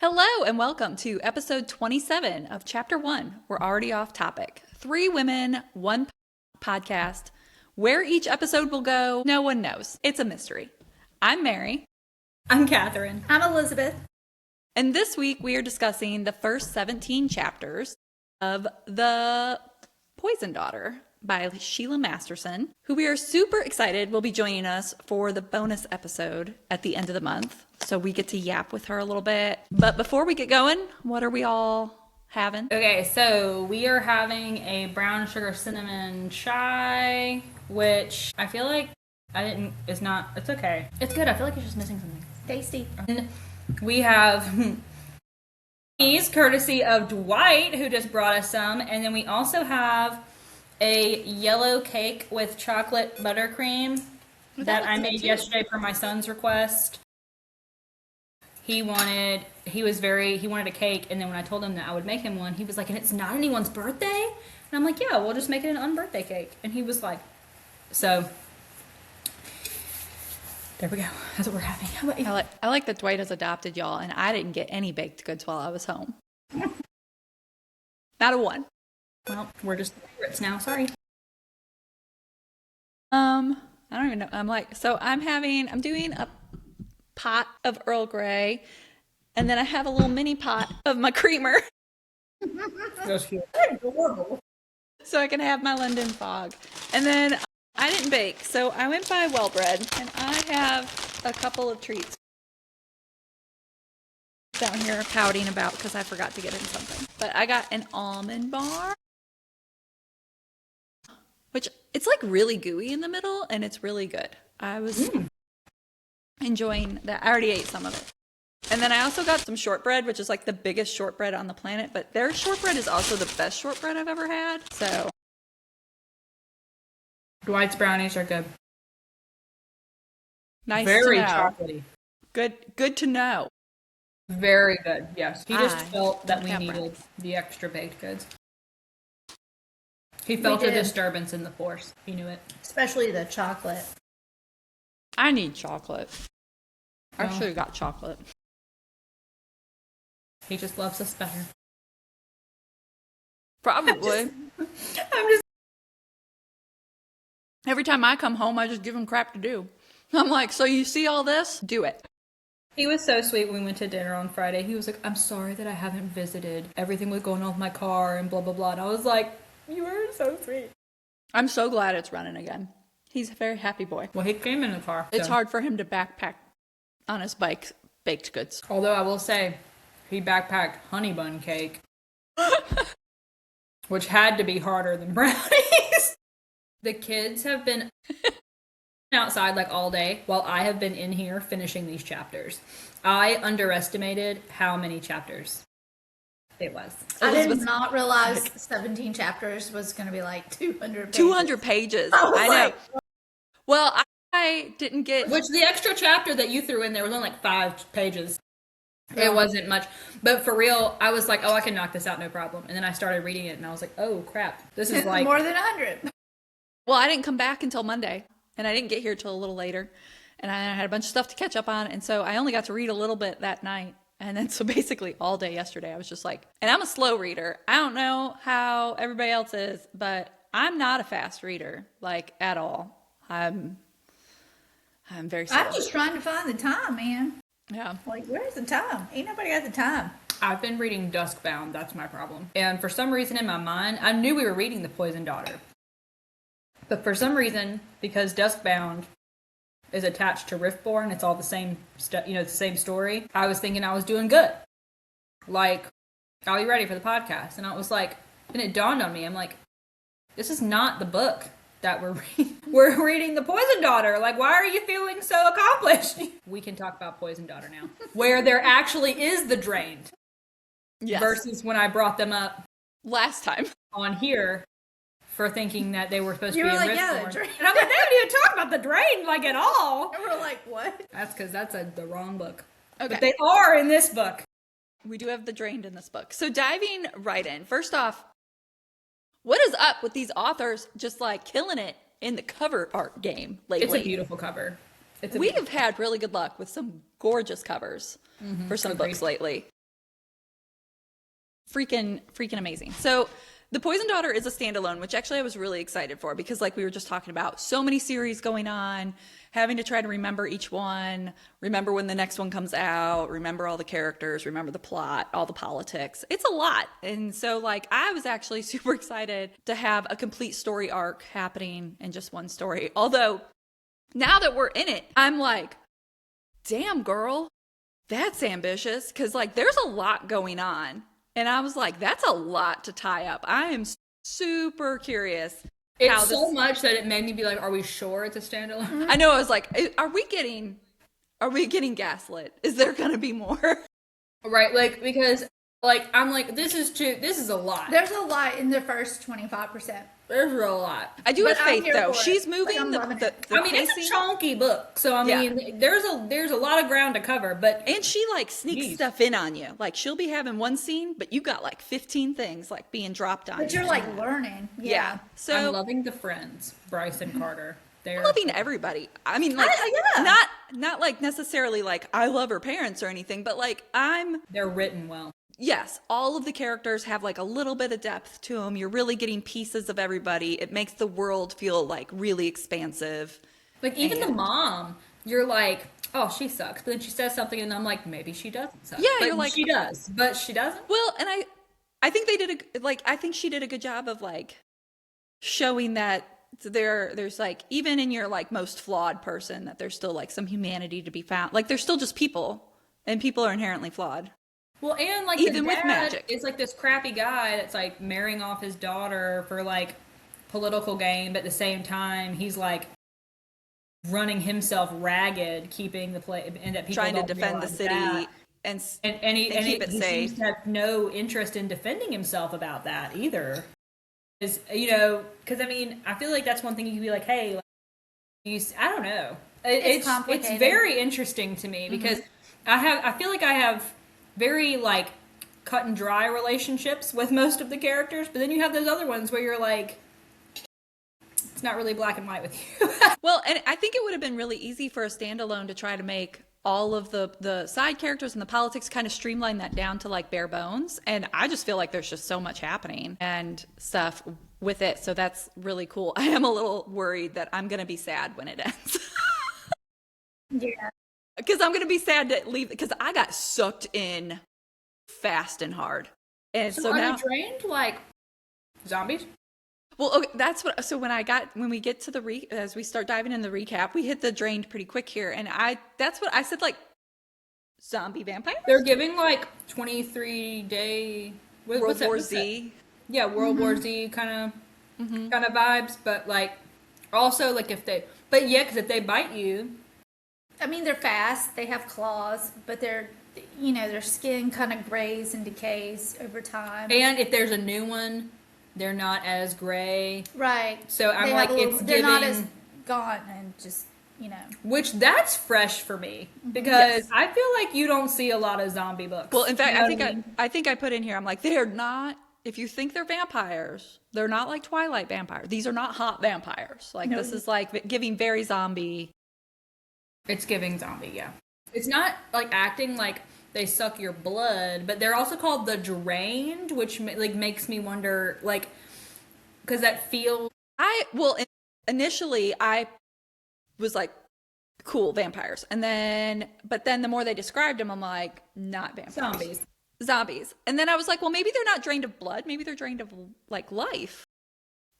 Hello and welcome to episode 27 of chapter 1. We're already off topic. 3 women, 1 podcast. Where each episode will go, no one knows. It's a mystery. I'm Mary. I'm Catherine. I'm Elizabeth. And this week we are discussing the first 17 chapters of The Poison Daughter by Sheila Masterson, who we are super excited will be joining us for the bonus episode at the end of the month. So we get to yap with her a little bit. But before we get going, what are we all having? Okay, so we are having a brown sugar cinnamon chai, which I feel like it's okay. It's good. I feel like it's just missing something. Tasty. And we have these courtesy of Dwight, who just brought us some. And then we also have a yellow cake with chocolate buttercream that I made yesterday for my son's request. He wanted a cake, and then when I told him that I would make him one, he was like, and it's not anyone's birthday? And I'm like, yeah, we'll just make it an unbirthday cake. And he was like, so there we go. That's what we're having. How about you? I like that Dwight has adopted y'all, and I didn't get any baked goods while I was home. Not a one. Well, we're just favorites now. Sorry. I don't even know. I'm doing a pot of Earl Grey, and then I have a little mini pot of my creamer. That's cute. Adorable. So I can have my London Fog. And then I didn't bake, so I went by Well-Bred, and I have a couple of treats down here pouting about because I forgot to get in something. But I got an almond bar, which it's like really gooey in the middle, and it's really good. I was enjoying that. I already ate some of it. And then I also got some shortbread, which is like the biggest shortbread on the planet, but their shortbread is also the best shortbread I've ever had. So Dwight's brownies are good. nice Very to know. chocolatey. Good to know. Very good, yes. He just I felt that we have needed brownies. the extra baked goods. He felt a did. disturbance in the force. He knew it. Especially the chocolate. I need chocolate. I Oh. should have got chocolate. He just loves us better. Probably. I'm just Every time I come home, I just give him crap to do. I'm like, so you see all this? Do it. He was so sweet when we went to dinner on Friday. He was like, I'm sorry that I haven't visited. Everything was going on with my car and blah, blah, blah. And I was like, you are so sweet. I'm so glad it's running again. He's a very happy boy. Well, he came in the car. It's so. hard for him to backpack on his bike baked goods. Although I will say, he backpacked honey bun cake. Which had to be harder than brownies. The kids have been outside like all day while I have been in here finishing these chapters. I underestimated how many chapters it was. I did Elizabeth's not realize 17 chapters was going to be like 200 pages. 200 pages. I was I know. like- Well, I didn't get... Which the extra chapter that you threw in there was only like 5 pages. Yeah. It wasn't much. But for real, I was like, oh, I can knock this out, no problem. And then I started reading it and I was like, oh, crap. This is like... more than 100. Well, I didn't come back until Monday, and I didn't get here till a little later. And I had a bunch of stuff to catch up on, and so I only got to read a little bit that night. And then so basically all day yesterday, I was just like, and I'm a slow reader. I don't know how everybody else is, but I'm not a fast reader, like at all. I'm very slow. I'm just trying to find the time, man. Yeah. Like, where's the time? Ain't nobody got the time. I've been reading Duskbound. That's my problem. And for some reason in my mind, I knew we were reading The Poison Daughter. But for some reason, because Duskbound is attached to Riftborn, it's all the same stuff, the same story. I was thinking I was doing good. Like, are you ready for the podcast? And I was like, and it dawned on me, I'm like, this is not the book that we're reading. We're reading The Poison Daughter. Like, why are you feeling so accomplished? We can talk about Poison Daughter now. Where there actually is the drained. Yes. Versus when I brought them up Last time. on here for thinking that they were supposed You to be were in like, yeah, Riftborn. the drain. And I'm like, they don't even talk about the drain like at all. And we're like, what? That's because that's the wrong book. Okay. But they are in this book. We do have the drained in this book. So diving right in. First off, what is up with these authors just like killing it in the cover art game lately? It's a beautiful cover. We have had really good luck with some gorgeous covers for some agreed. books lately. freaking amazing. So The Poison Daughter is a standalone, which actually I was really excited for because like we were just talking about, so many series going on, having to try to remember each one, remember when the next one comes out, remember all the characters, remember the plot, all the politics. It's a lot. And so like I was actually super excited to have a complete story arc happening in just one story. Although now that we're in it, I'm like, damn girl, that's ambitious because like there's a lot going on. And I was like, that's a lot to tie up. I am super curious. It's so much that it made me be like, are we sure it's a standalone? I know. I was like, are we getting gaslit? Is there going to be more? Right. Like, because like, I'm like, this is a lot. There's a lot in the first 25%. There's a lot. I do have But I'm faith here though. for it. She's moving Like, I'm loving the it. I mean, pacing. it's a chunky book, so I Yeah. mean, there's a lot of ground to cover. But And she like sneaks Jeez. stuff in on you. Like she'll be having one scene, but you got like 15 things like being dropped on But you. you're like learning. yeah. I'm So loving the friends, Bryce and Carter. They're loving everybody. I mean, like yeah. not like necessarily like I love her parents or anything, but like they're written well. yes, all of the characters have like a little bit of depth to them. You're really getting pieces of everybody. It makes the world feel like really expansive. Like even the And- mom, you're like, oh, she sucks. But then she says something, and I'm like, maybe she doesn't suck. Yeah, But you're like- she does, but she doesn't. Well, and I think they did I think she did a good job of like showing that there's like even in your like most flawed person that there's still like some humanity to be found. Like there's still just people, and people are inherently flawed. Well, and like Even the with dad magic. is like this crappy guy that's like marrying off his daughter for like political gain, but at the same time he's like running himself ragged, keeping the play, and that people Trying to don't defend the realize city that. and He seems to have no interest in defending himself about that either. Is because I mean I feel like that's one thing you can be like, hey, like, I don't know. It's complicated. very interesting to me because I feel like I have very like cut and dry relationships with most of the characters, but then you have those other ones where you're like, it's not really black and white with you. Well, and I think it would have been really easy for a standalone to try to make all of the side characters and the politics kind of streamline that down to like bare bones. And I just feel like there's just so much happening and stuff with it. So that's really cool. I am a little worried that I'm going to be sad when it ends. Yeah. Because I'm going to be sad to leave because I got sucked in fast and hard. And so are now, you drained like zombies? well, okay, that's what. So when we get to the as we start diving in the recap, we hit the drained pretty quick here, and that's what I said, like zombie vampires, They're giving like 23-day World War Z. Yeah, World War Z kind of vibes, but like also like because if they bite you, I mean, they're fast. They have claws, but their skin kind of grays and decays over time. and if there's a new one, they're not as gray. Right. So I'm They like, have a little- it's they're not giving- as gaunt and just Which that's fresh for me because Yes. I feel like you don't see a lot of zombie books. Well, in fact, You know I think what mean? I think I put in here. I'm like, they're not. If you think they're vampires, they're not like Twilight vampires. These are not hot vampires. Like No. this is like giving very zombie. It's giving zombie, yeah. It's not like acting like they suck your blood, but they're also called the drained, which like makes me wonder, like, because that feels Initially I was like, cool vampires, but then the more they described them, I'm like, not vampires, zombies. And then I was like, well, maybe they're not drained of blood. Maybe they're drained of like life,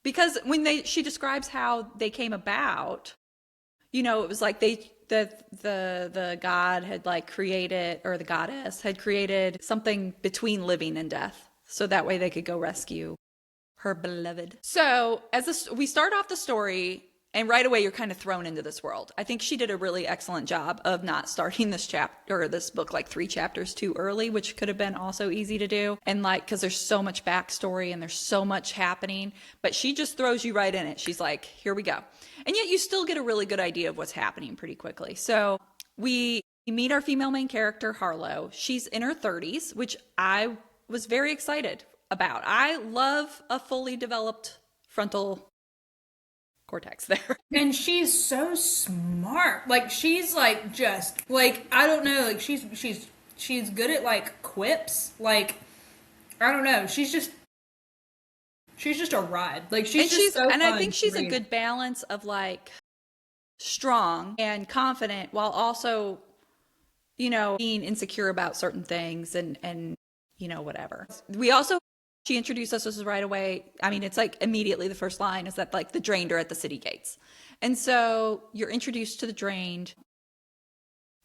because when she describes how they came about, it was like the god had like created, or the goddess had created something between living and death, so that way they could go rescue her beloved. So we start off the story, and right away you're kind of thrown into this world. I think she did a really excellent job of not starting this book like 3 chapters too early, which could have been also easy to do. And like, because there's so much backstory and there's so much happening, but she just throws you right in it. She's like, here we go. And yet you still get a really good idea of what's happening pretty quickly. So we meet our female main character, Harlow. She's in her 30s, which I was very excited about. I love a fully developed frontal cortex there. and she's so smart. Like she's like just like I don't know. Like she's good at like quips. Like I don't know. She's just a ride. Like she's just so and I fun think to she's a read. good balance of like strong and confident while also, being insecure about certain things and whatever. We also she introduced us this right away. I mean, it's like immediately the first line is that like the drained are at the city gates. And so you're introduced to the drained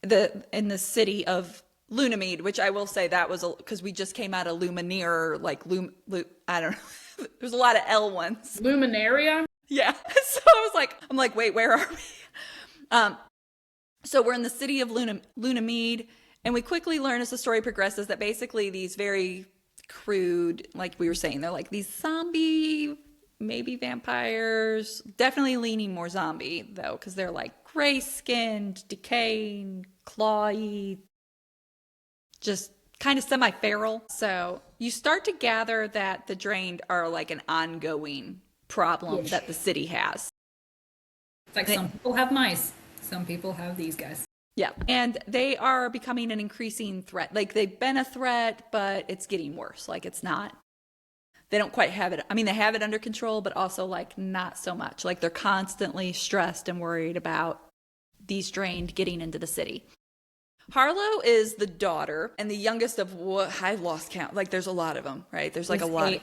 in the city of Lunamead, which I will say that was because we just came out of Lumineer, like I don't know. There's a lot of L ones. Luminaria. Yeah. So I'm like, wait, where are we? So we're in the city of Lunamead, and we quickly learn as the story progresses that basically these very crude, like we were saying, they're like these zombie, maybe vampires, definitely leaning more zombie though, because they're like gray-skinned, decaying, clawy, just kind of semi-feral. So you start to gather that the drained are like an ongoing problem that the city has. It's like some people have mice. Some people have these guys. Yeah. And they are becoming an increasing threat. Like they've been a threat, but it's getting worse. Like they don't quite have it. I mean, they have it under control, but also like not so much. Like they're constantly stressed and worried about these drained getting into the city. Harlow is the daughter and the youngest of what I lost count. Like there's a lot of them, right? There's like a lot.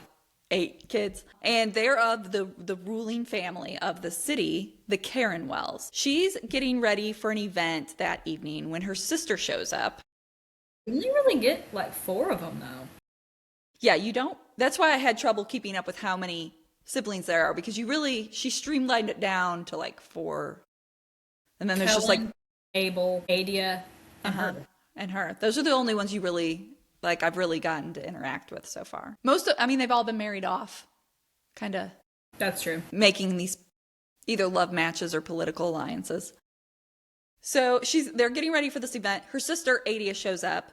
8 kids, and they're of the ruling family of the city, the Carenwells. She's getting ready for an event that evening when her sister shows up. You really get like 4 of them though. Yeah, you don't. That's why I had trouble keeping up with how many siblings there are, because she streamlined it down to like 4, and then there's just like Abel, Adia, and her. And her. Those are the only ones you really. Like I've really gotten to interact with so far. They've all been married off, kind of. That's true. Making these either love matches or political alliances. So they're getting ready for this event. Her sister Adia shows up,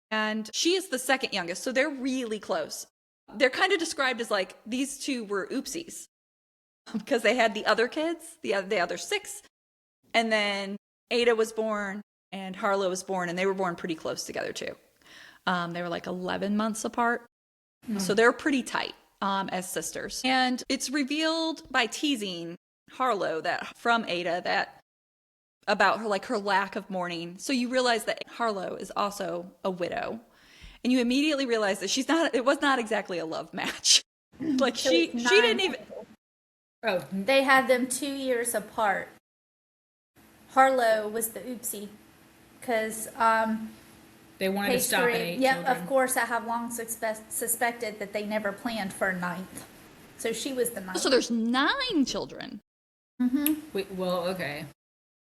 and she is the second youngest, so they're really close. They're kind of described as like these 2 were oopsies because they had the other kids, the other 6, and then Ada was born and Harlow was born, and they were born pretty close together too. They were like 11 months apart. So they're pretty tight as sisters. And it's revealed by teasing Harlow from Ada about her lack of mourning. So you realize that Harlow is also a widow. And you immediately realize that it was not exactly a love match. Like she didn't even. Oh, They had them 2 years apart. Harlow was the oopsie because they wanted to stop at 8 Yep, children. of course, I have long suspected that they never planned for a 9th. So she was the 9th. So there's 9 children. Well, okay.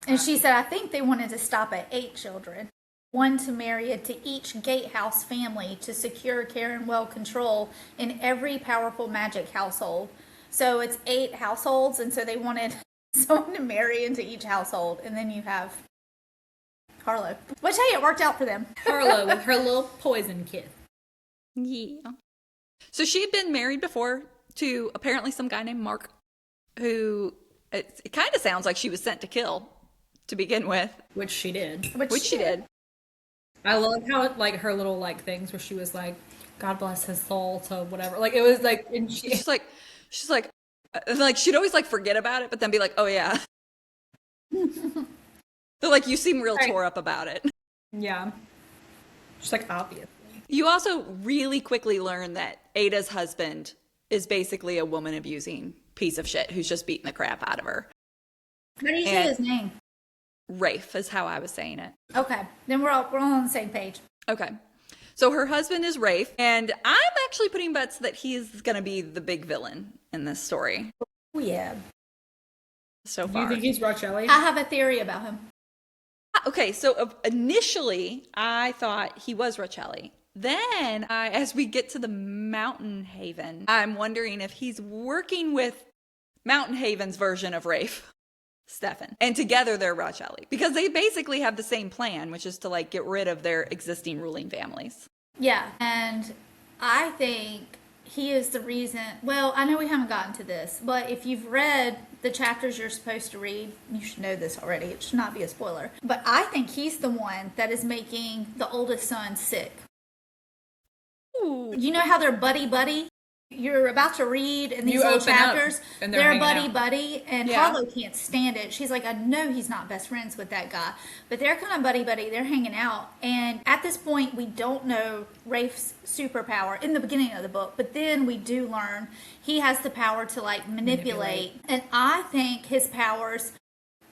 And she said, I think they wanted to stop at 8 children. 1 to marry it to each Gatehouse family to secure Carenwell control in every powerful magic household. So it's 8 households, and so they wanted someone to marry into each household. And then you have Harlow. Which, hey, it worked out for them. Harlow with her little poison kid. Yeah. So she had been married before to apparently some guy named Mark, who it kind of sounds like she was sent to kill to begin with. Which she did. Which she did. I love how it, like her little like things where she was like, God bless his soul to whatever. Like it was like, and she's like, she'd always like forget about it, but then be like, oh yeah. They're like, you seem real tore up about it. Yeah. Just like obviously. You also really quickly learn that Ada's husband is basically a woman abusing piece of shit who's just beating the crap out of her. How do you say his name? Rafe is how I was saying it. Okay, then we're all on the same page. Okay. So her husband is Rafe, and I'm actually putting bets that he's going to be the big villain in this story. Oh, yeah. So Do far. you think he's Rochelli? I have a theory about him. Okay, so initially I thought he was Rochelli. Then, as we get to the Mountain Haven, I'm wondering if he's working with Mountain Haven's version of Rafe, Stefan. And together they're Rochelli. Because they basically have the same plan, which is to like get rid of their existing ruling families. Yeah, and I think he is the reason. Well, I know we haven't gotten to this, but if you've read the chapters you're supposed to read, you should know this already. It should not be a spoiler. But I think he's the one that is making the oldest son sick. Ooh. You know how they're buddy? You're about to read in these You little open up, chapters. and they're They're hanging buddy, and Yeah. Harlow can't stand it. She's like, I know he's not best friends with that guy, but they're kind of buddy. They're hanging out, and at this point, we don't know Rafe's superpower in the beginning of the book, but then we do learn he has the power to like manipulate. And I think his powers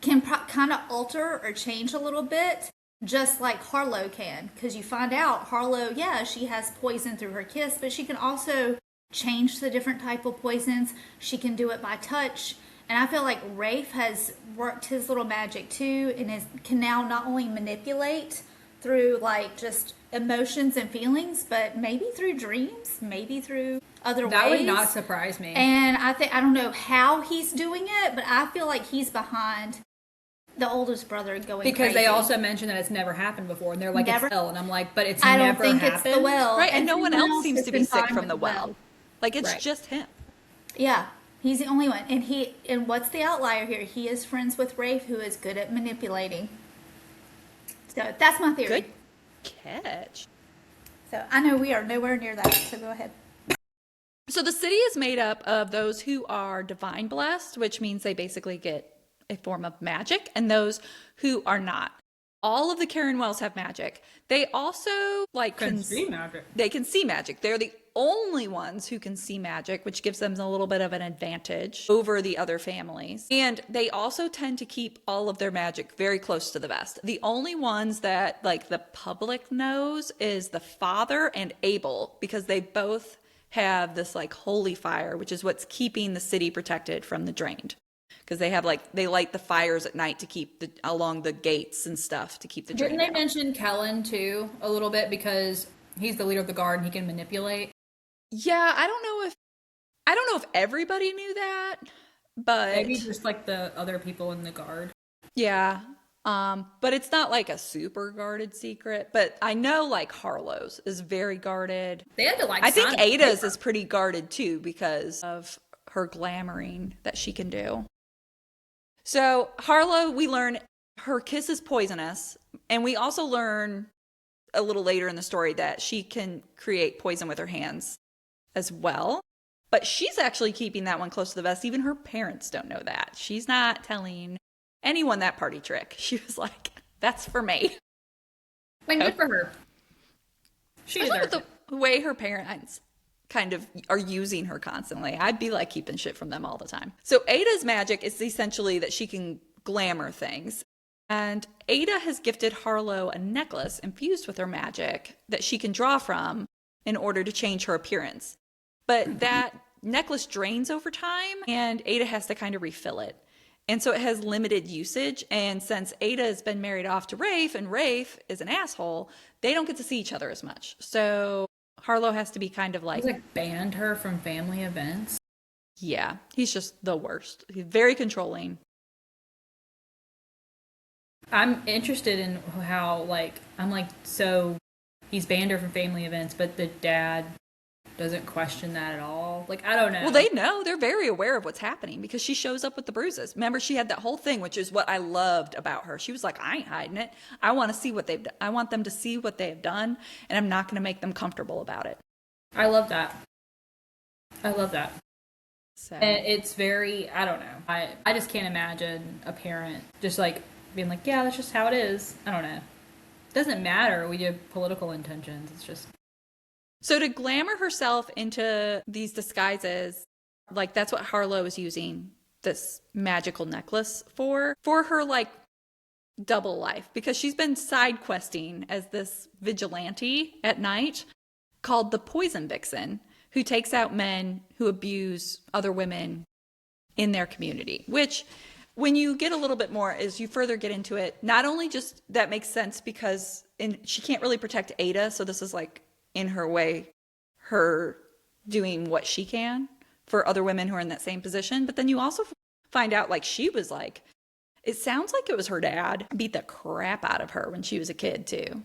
can kind of alter or change a little bit, just like Harlow can, because you find out Harlow, yeah, she has poison through her kiss, but she can also change the different type of poisons. She can do it by touch, and I feel like Rafe has worked his little magic too, and can now not only manipulate through like just emotions and feelings, but maybe through dreams, maybe through other That ways. would not surprise me. And I don't know how he's doing it, but I feel like he's behind the oldest brother going Because crazy. they also mentioned that it's never happened before, and they're like, Never. it's ill, and I'm like, but it's I don't never think happened. it's the well, Right, and no one everyone else seems has to be been sick fine from with the well. Like, it's Right. just him. Yeah, he's the only one, and what's the outlier here? He is friends with Rafe, who is good at manipulating. So that's my theory. Good catch. So I know we are nowhere near that. So go ahead. So the city is made up of those who are divine blessed, which means they basically get a form of magic, and those who are not. All of the Karen Wells have magic. They also like Can see magic. They can see magic. They're the only ones who can see magic, which gives them a little bit of an advantage over the other families. And they also tend to keep all of their magic very close to the vest. The only ones that like the public knows is the father and Abel, because they both have this like holy fire, which is what's keeping the city protected from the drained. Because they have like they light the fires at night to keep along the gates and stuff to keep the drain. Didn't they out. mention Kellen too a little bit, because he's the leader of the guard and he can manipulate? Yeah, I don't know if everybody knew that, but Maybe just like the other people in the guard. yeah. But it's not like a super guarded secret. But I know like Harlow's is very guarded. They had to like. I think sign Ada's paper. is pretty guarded too because of her glamoring that she can do. So Harlow, we learn her kiss is poisonous, and we also learn a little later in the story that she can create poison with her hands as well. But she's actually keeping that one close to the vest. Even her parents don't know that. She's not telling anyone that party trick. She was like, that's for me. I mean, good for her. She I look deserves at it. the way her parents kind of are using her constantly. I'd be like keeping shit from them all the time. So Ada's magic is essentially that she can glamour things. And Ada has gifted Harlow a necklace infused with her magic that she can draw from in order to change her appearance. But that necklace drains over time, and Ada has to kind of refill it. And so it has limited usage. And since Ada has been married off to Rafe, and Rafe is an asshole, they don't get to see each other as much. So Harlow has to be kind of like, He's like banned her from family events. yeah, he's just the worst. He's very controlling. I'm interested in how so he's banned her from family events, but the dad doesn't question that at all. Like, I don't know. Well, they know. They're very aware of what's happening because she shows up with the bruises. Remember, she had that whole thing, which is what I loved about her. She was like, I ain't hiding it. I want to see what they've done. I want them to see what they have done, and I'm not going to make them comfortable about it. I love that. I love that. So And it's very, I don't know. I just can't imagine a parent just like being like, yeah, that's just how it is. I don't know. It doesn't matter. We have political intentions. It's just. So to glamour herself into these disguises, like that's what Harlow is using this magical necklace for her like double life, because she's been side questing as this vigilante at night called the Poison Vixen, who takes out men who abuse other women in their community, which when you get a little bit more, as you further get into it, not only just that makes sense because she can't really protect Ada. So this is like in her way, her doing what she can for other women who are in that same position. But then you also find out like she was like, it sounds like it was her dad beat the crap out of her when she was a kid too.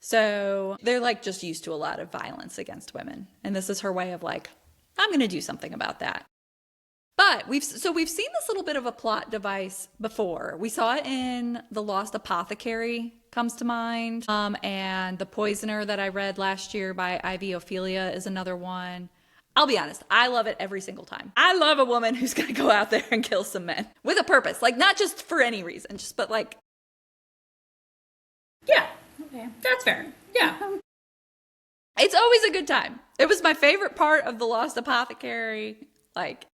So they're like just used to a lot of violence against women. And this is her way of like, I'm going to do something about that. But we've seen this little bit of a plot device before. We saw it in The Lost Apothecary a comes to mind. And The Poisoner that I read last year by Ivy Ophelia is another one. I'll be honest, I love it every single time. I love a woman who's going to go out there and kill some men with a purpose. Like, not just for any reason, but like. Yeah, Okay. that's fair. Yeah. It's always a good time. It was my favorite part of The Lost Apothecary. Like,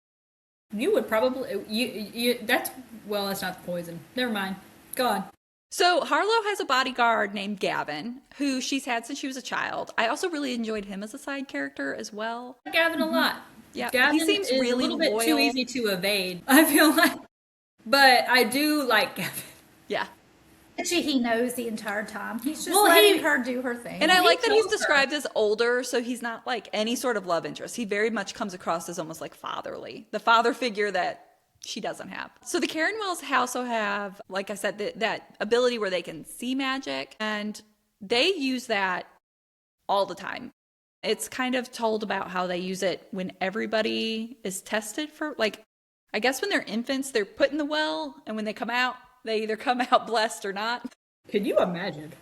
You would probably, that's not the poison. Never mind. Go on. so Harlow has a bodyguard named Gavin, who she's had since she was a child. I also really enjoyed him as a side character as well. I like Gavin a lot. Yeah, Gavin he seems is really a little bit too loyal. easy to evade, I feel like. But I do like Gavin. Yeah. Actually, he knows the entire time. He's just Well, letting he- her do her thing. And I He like that he's chose her. described as older, so he's not like any sort of love interest. He very much comes across as almost like fatherly, the father figure that she doesn't have. So the Karen Wells also have, like I said, that ability where they can see magic, and they use that all the time. It's kind of told about how they use it when everybody is tested for, like, I guess when they're infants, they're put in the well, and when they come out, they either come out blessed or not. Could you imagine?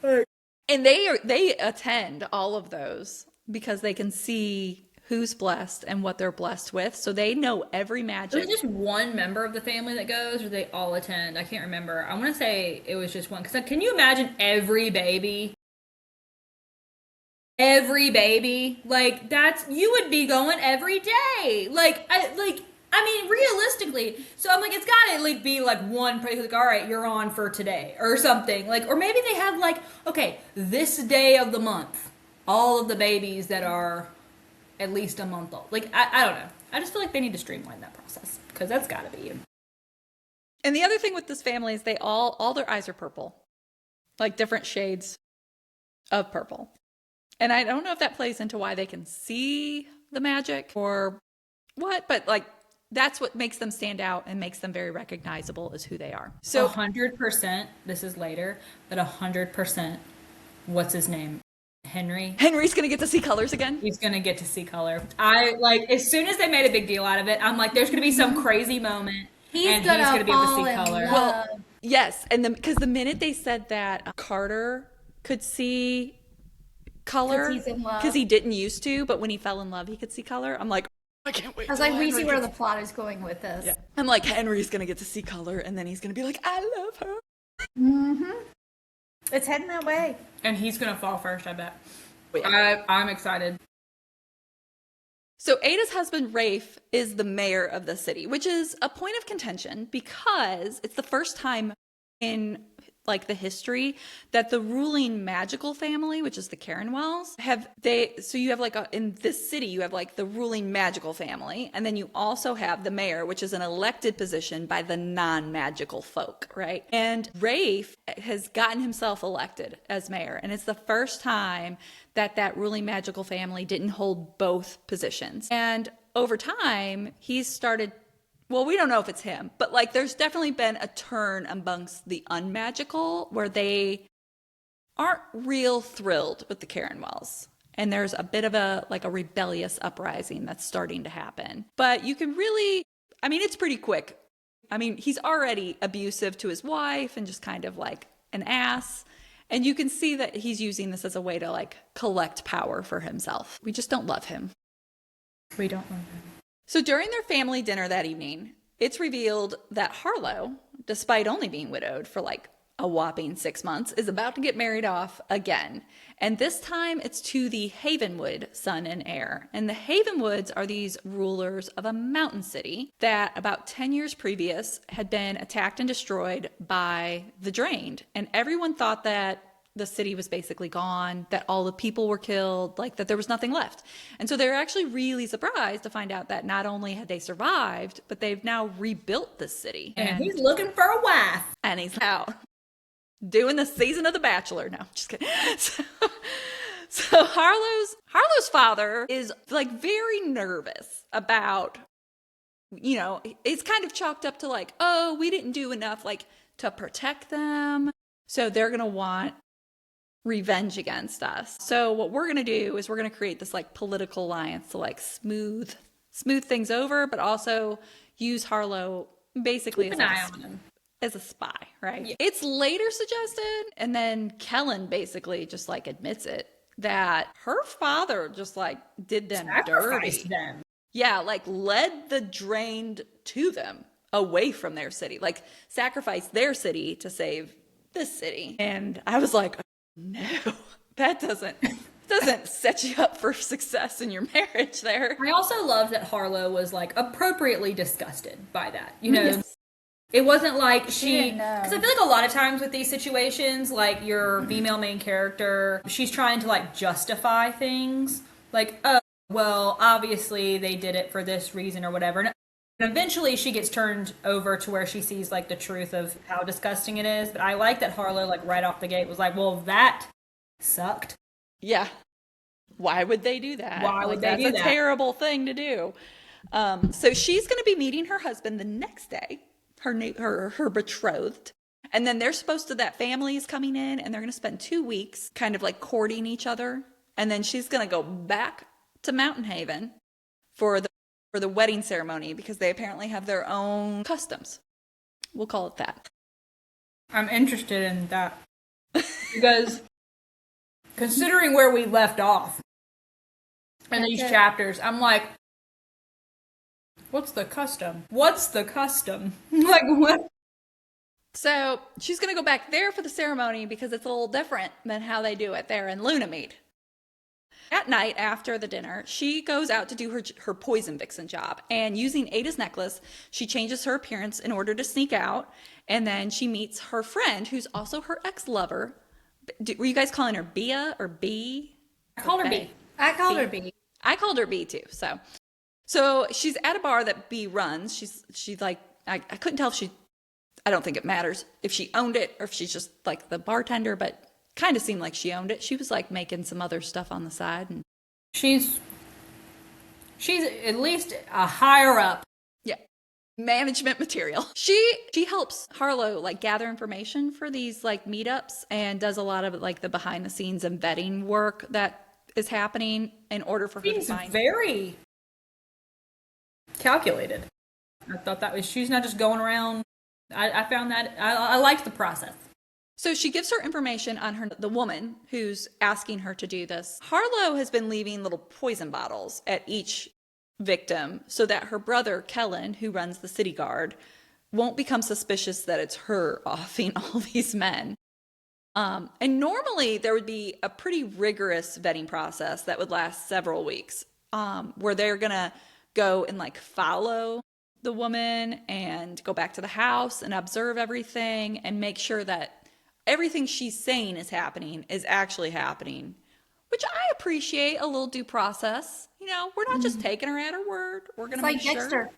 And they attend all of those because they can see who's blessed and what they're blessed with. So they know every Was magic. it just one member of the family that goes, or they all attend? I can't remember. I want to say it was just one. Because can you imagine every baby? Every baby, like you would be going every day. I mean, realistically. So I'm like, it's got to like be like one, like, all right, you're on for today or something. Like, or maybe they have like, okay, this day of the month, all of the babies that are at least a month old. Like, I don't know. I just feel like they need to streamline that process because that's got to be. And the other thing with this family is they all their eyes are purple, like different shades of purple. And I don't know if that plays into why they can see the magic or what, but like that's what makes them stand out and makes them very recognizable as who they are. So 100%, this is later, but 100%, what's his name? Henry. Henry's going to get to see colors again. He's going to get to see color. I like, as soon as they made a big deal out of it, I'm like, there's going to be some crazy moment. he's gonna be able to fall see in color. love. Well, yes. And because the minute they said that Carter could see color 'Cause he's in love. because he didn't used to, but when he fell in love, he could see color. I'm like, I can't wait. I was till like, we see Henry where gets- the plot is going with this. Yeah. I'm like, Henry's gonna get to see color, and then he's gonna be like, I love her. Mm-hmm. It's heading that way. And he's going to fall first, I bet. Yeah. I'm excited. So Ada's husband, Rafe, is the mayor of the city, which is a point of contention because it's the first time in like the history that the ruling magical family, which is the Carenwells, so you have like in this city, you have like the ruling magical family, and then you also have the mayor, which is an elected position by the non-magical folk, right? And Rafe has gotten himself elected as mayor, and it's the first time that ruling magical family didn't hold both positions. And over time, he's started, well, we don't know if it's him, but like there's definitely been a turn amongst the unmagical where they aren't real thrilled with the Carenwells. And there's a bit of a rebellious uprising that's starting to happen. But you can really, I mean, it's pretty quick. I mean, he's already abusive to his wife and just kind of like an ass. And you can see that he's using this as a way to like collect power for himself. We just don't love him. We don't know. So during their family dinner that evening, it's revealed that Harlow, despite only being widowed for like a whopping 6 months, is about to get married off again. And this time it's to the Havenwood son and heir. And the Havenwoods are these rulers of a mountain city that about 10 years previous had been attacked and destroyed by the Drained. And everyone thought that the city was basically gone, that all the people were killed, like that there was nothing left. And so they're actually really surprised to find out that not only had they survived, but they've now rebuilt this city. And he's looking for a wife. And he's out doing the season of The Bachelor. No, just kidding. So Harlow's father is like very nervous about, you know, it's kind of chalked up to like, oh, we didn't do enough like to protect them. So they're going to want revenge against us. So what we're going to do is we're going to create this like political alliance to like smooth things over, but also use Harlow basically Keep as an like eye on him. as a spy, right? Yeah. It's later suggested, and then Kellen basically just like admits it, that her father just like did them Sacrificed dirty. them. Yeah, like led the drained to them away from their city, like sacrificed their city to save this city. And I was like, no, that doesn't set you up for success in your marriage there. I also love that Harlow was like appropriately disgusted by that. You know, Yes. it wasn't like she, didn't know. because I feel like a lot of times with these situations, like your female main character, she's trying to like justify things, like, oh, well, obviously they did it for this reason or whatever. And eventually she gets turned over to where she sees like the truth of how disgusting it is. But I like that Harlow, like right off the gate, was like, well, that sucked. Yeah. Why would they do that? Why would they do that's that? a terrible thing to do. So she's going to be meeting her husband the next day, her betrothed. And then they're supposed to, that family is coming in and they're going to spend 2 weeks kind of like courting each other. And then she's going to go back to Mountain Haven for the wedding ceremony because they apparently have their own customs. We'll call it that. I'm interested in that because considering where we left off in these chapters, I'm like, what's the custom? What's the custom? Like, what? So she's going to go back there for the ceremony because it's a little different than how they do it there in Lunamead. At night, after the dinner, she goes out to do her poison vixen job. And using Ada's necklace, she changes her appearance in order to sneak out. And then she meets her friend, who's also her ex-lover. Were you guys calling her Bea or B? I called her B. I called her B. I called her B too. So she's at a bar that B runs. She's like, I couldn't tell if I don't think it matters if she owned it or if she's just like the bartender, but kind of seemed like she owned it. She was like making some other stuff on the side. And She's at least a higher up. yeah, management material. She helps Harlow like gather information for these like meetups and does a lot of like the behind the scenes and vetting work that is happening in order for her to She's find. very calculated. I thought that was, she's not just going around. I found that, I liked the process. So she gives her information on the woman who's asking her to do this. Harlow has been leaving little poison bottles at each victim so that her brother, Kellen, who runs the city guard, won't become suspicious that it's her offing all these men. And normally there would be a pretty rigorous vetting process that would last several weeks, where they're going to go and like follow the woman and go back to the house and observe everything and make sure that everything she's saying is actually happening, which I appreciate. A little due process. You know, we're not just taking her at her word. We're going to make It's like sure. Dexter,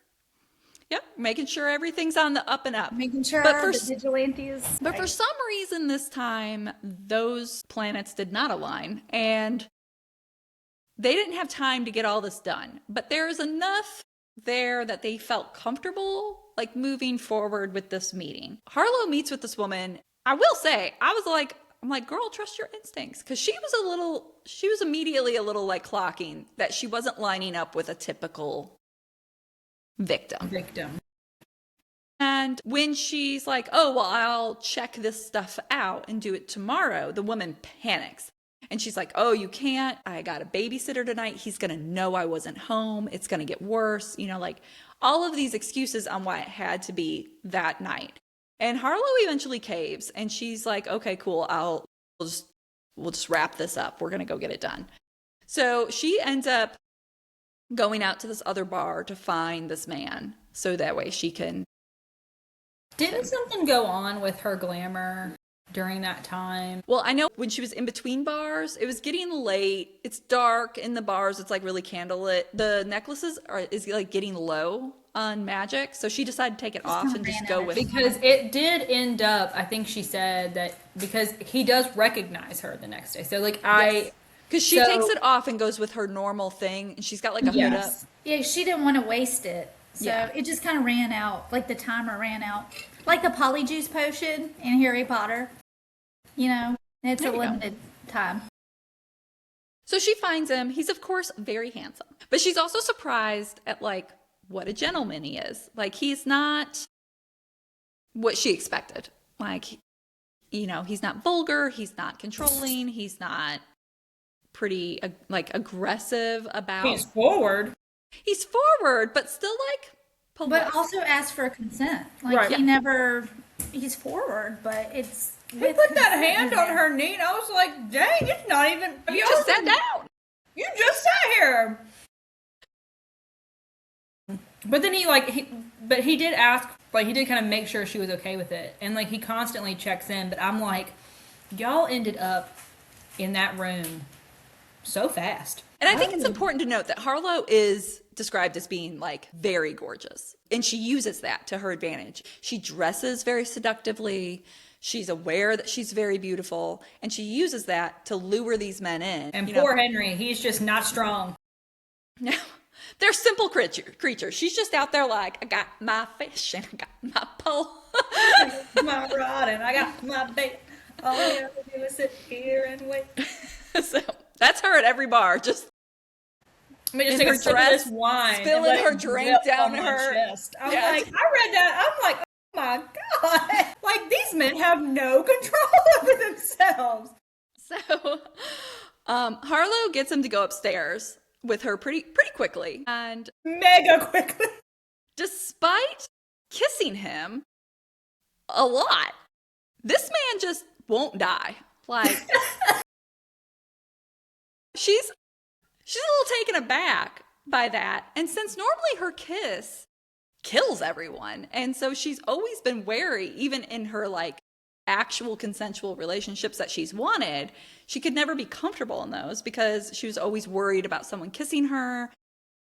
Yep, making sure everything's on the up and up. making sure But for the vigilantes. But for some reason this time, those planets did not align, and they didn't have time to get all this done. But there is enough there that they felt comfortable, like, moving forward with this meeting. Harlow meets with this woman. I will say, I'm like, girl, trust your instincts. Because she was immediately a little, like, clocking that she wasn't lining up with a typical victim. And when she's like, oh, well, I'll check this stuff out and do it tomorrow, the woman panics. And she's like, oh, you can't. I got a babysitter tonight. He's going to know I wasn't home. It's going to get worse. You know, like all of these excuses on why it had to be that night. And Harlow eventually caves and she's like, okay, cool. We'll just wrap this up. We're going to go get it done. So she ends up going out to this other bar to find this man so that way she can. Didn't something go on with her glamour during that time? Well, I know when she was in between bars, it was getting late. It's dark in the bars. It's like really candlelit. The necklaces is like getting low on magic. So she decided to take it off and just go with it. Because it did end up, I think she said that because he does recognize her the next day. So like Because she takes it off and goes with her normal thing. And she's got like a hood up. Yeah, she didn't want to waste it. So it just kind of ran out. Like the timer ran out. Like the polyjuice potion in Harry Potter. You know, it's a limited time. So she finds him. He's, of course, very handsome. But she's also surprised at, like, what a gentleman he is. Like, he's not what she expected. Like, you know, he's not vulgar, he's not controlling, he's not pretty like aggressive about. He's forward. He's forward, but still like polite. But also ask for consent. Like Right. he's forward, but it's. He put that hand on her knee, and I was like, dang, it's not even. You just sat down. You just sat here. But then he did ask, like, he did kind of make sure she was okay with it. And, like, he constantly checks in, but I'm like, y'all ended up in that room so fast. And I think it's important to note that Harlow is described as being like very gorgeous, and she uses that to her advantage. She dresses very seductively. She's aware that she's very beautiful, and she uses that to lure these men in. And poor Henry, he's just not strong. No, they're simple creatures. She's just out there like, I got my fish and I got my pole. My rod and I got my bait. All I have to do is sit here and wait. So that's her at every bar, just I mean, just in take her a sip of dress, this wine, and spilling let it her drink drip down on my her chest. I'm Yeah. like, I read that. I'm like, oh my god! Like, these men have no control over themselves. So Harlow gets him to go upstairs with her pretty quickly, and Mega quickly. despite kissing him a lot, this man just won't die. Like, she's a little taken aback by that. And since normally her kiss kills everyone, and so she's always been wary, even in her like actual consensual relationships that she's wanted, she could never be comfortable in those because she was always worried about someone kissing her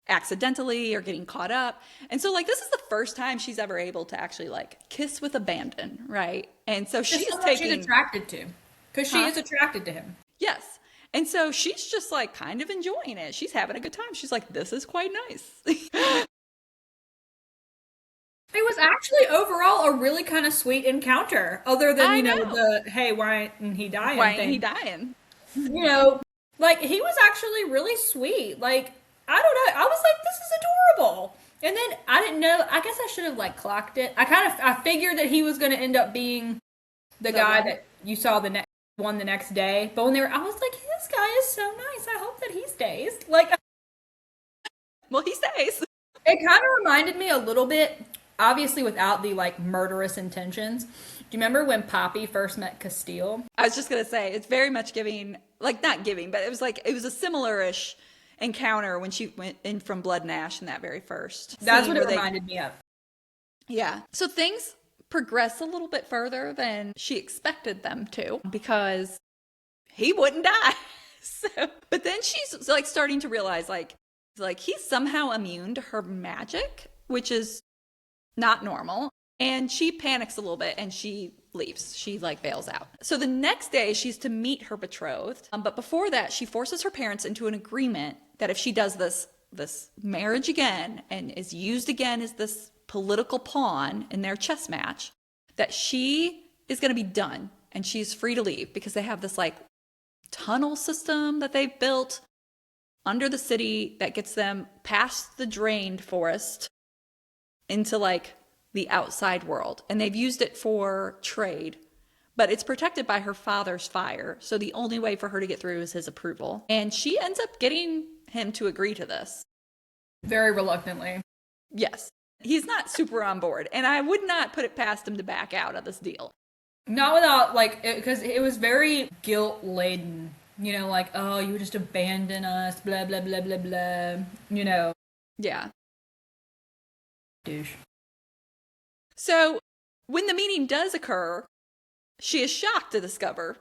accidentally or getting caught up. And so like this is the first time she's ever able to actually like kiss with abandon, right? And so she's taking She's attracted to, because she Huh? is attracted to him. yes. And so she's just like kind of enjoying it. She's having a good time. She's like, this is quite nice. It was actually overall a really kind of sweet encounter, other than I you know know. the hey, why isn't he dying Why thing. ain't he dying? You know, like he was actually really sweet. Like I don't know, I was like, this is adorable. And then I didn't know. I guess I should have like clocked it. I figured that he was going to end up being the guy one. that you saw the next day. But when I was like, this guy is so nice. I hope that he stays. Like, Well, he stays. it kind of reminded me a little bit, obviously without the like murderous intentions. Do you remember when Poppy first met Castile? I was just going to say, it's very much giving, like not giving, but it was a similar-ish encounter when she went in from Blood and Ash in that very first That's scene what it where they- reminded me of. Yeah. So things progress a little bit further than she expected them to because he wouldn't die. So, but then she's like starting to realize like he's somehow immune to her magic, which is not normal. And she panics a little bit and she leaves. She like bails out. So the next day she's to meet her betrothed. But before that, she forces her parents into an agreement that if she does this marriage again and is used again as this political pawn in their chess match, that she is going to be done and she's free to leave because they have this like tunnel system that they've built under the city that gets them past the drained forest into like the outside world. And they've used it for trade, but it's protected by her father's fire. So the only way for her to get through is his approval. And she ends up getting him to agree to this. Very reluctantly. Yes. He's not super on board. And I would not put it past him to back out of this deal. Not without, like, because it was very guilt-laden. You know, like, oh, you would just abandon us, blah, blah, blah, blah, blah. You know. Yeah. Douche. So when the meeting does occur, she is shocked to discover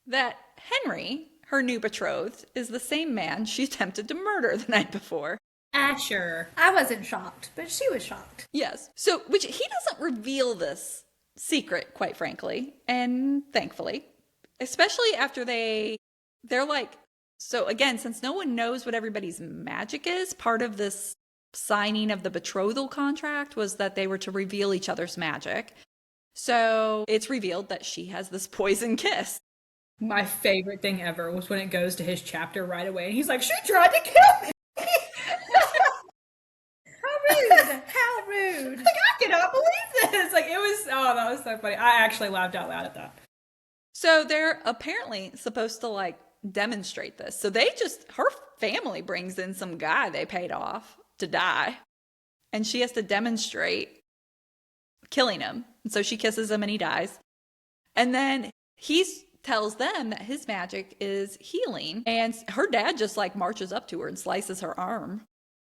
that Henry, her new betrothed, is the same man she attempted to murder the night before. Asher. I wasn't shocked, but she was shocked. Yes. So, which he doesn't reveal this secret, quite frankly, and thankfully, especially after they're like, so again, since no one knows what everybody's magic is, part of this signing of the betrothal contract was that they were to reveal each other's magic. So it's revealed that she has this poison kiss. My favorite thing ever was when it goes to his chapter right away, and he's like, she tried to kill me! How rude! How rude! Like, I cannot believe this! Like, it was, that was so funny. I actually laughed out loud at that. So they're apparently supposed to like demonstrate this. So her family brings in some guy they paid off to die. And she has to demonstrate killing him. And so she kisses him and he dies. And then he tells them that his magic is healing. And her dad just like marches up to her and slices her arm.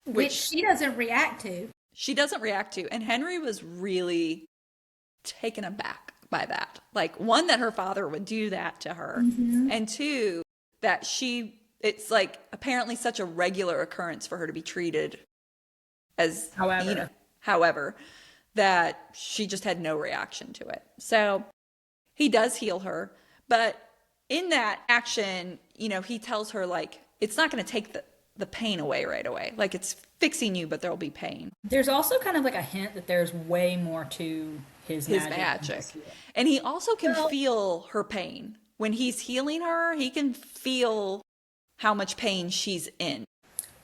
Which she doesn't react to. She doesn't react to. And Henry was really taken aback by that. Like, one, that her father would do that to her. Mm-hmm. And two, that it's like apparently such a regular occurrence for her to be treated as, however, that she just had no reaction to it. So he does heal her. But in that action, he tells her, like, it's not going to take the pain away right away. Like, it's fixing you, but there'll be pain. There's also kind of like a hint that there's way more to his magic. And he also can feel her pain. When he's healing her, he can feel how much pain she's in.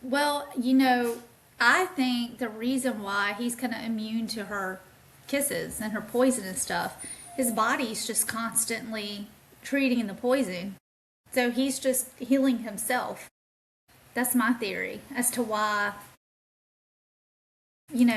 Well, I think the reason why he's kind of immune to her kisses and her poison and stuff, his body's just constantly treating the poison. So he's just healing himself. That's my theory as to why,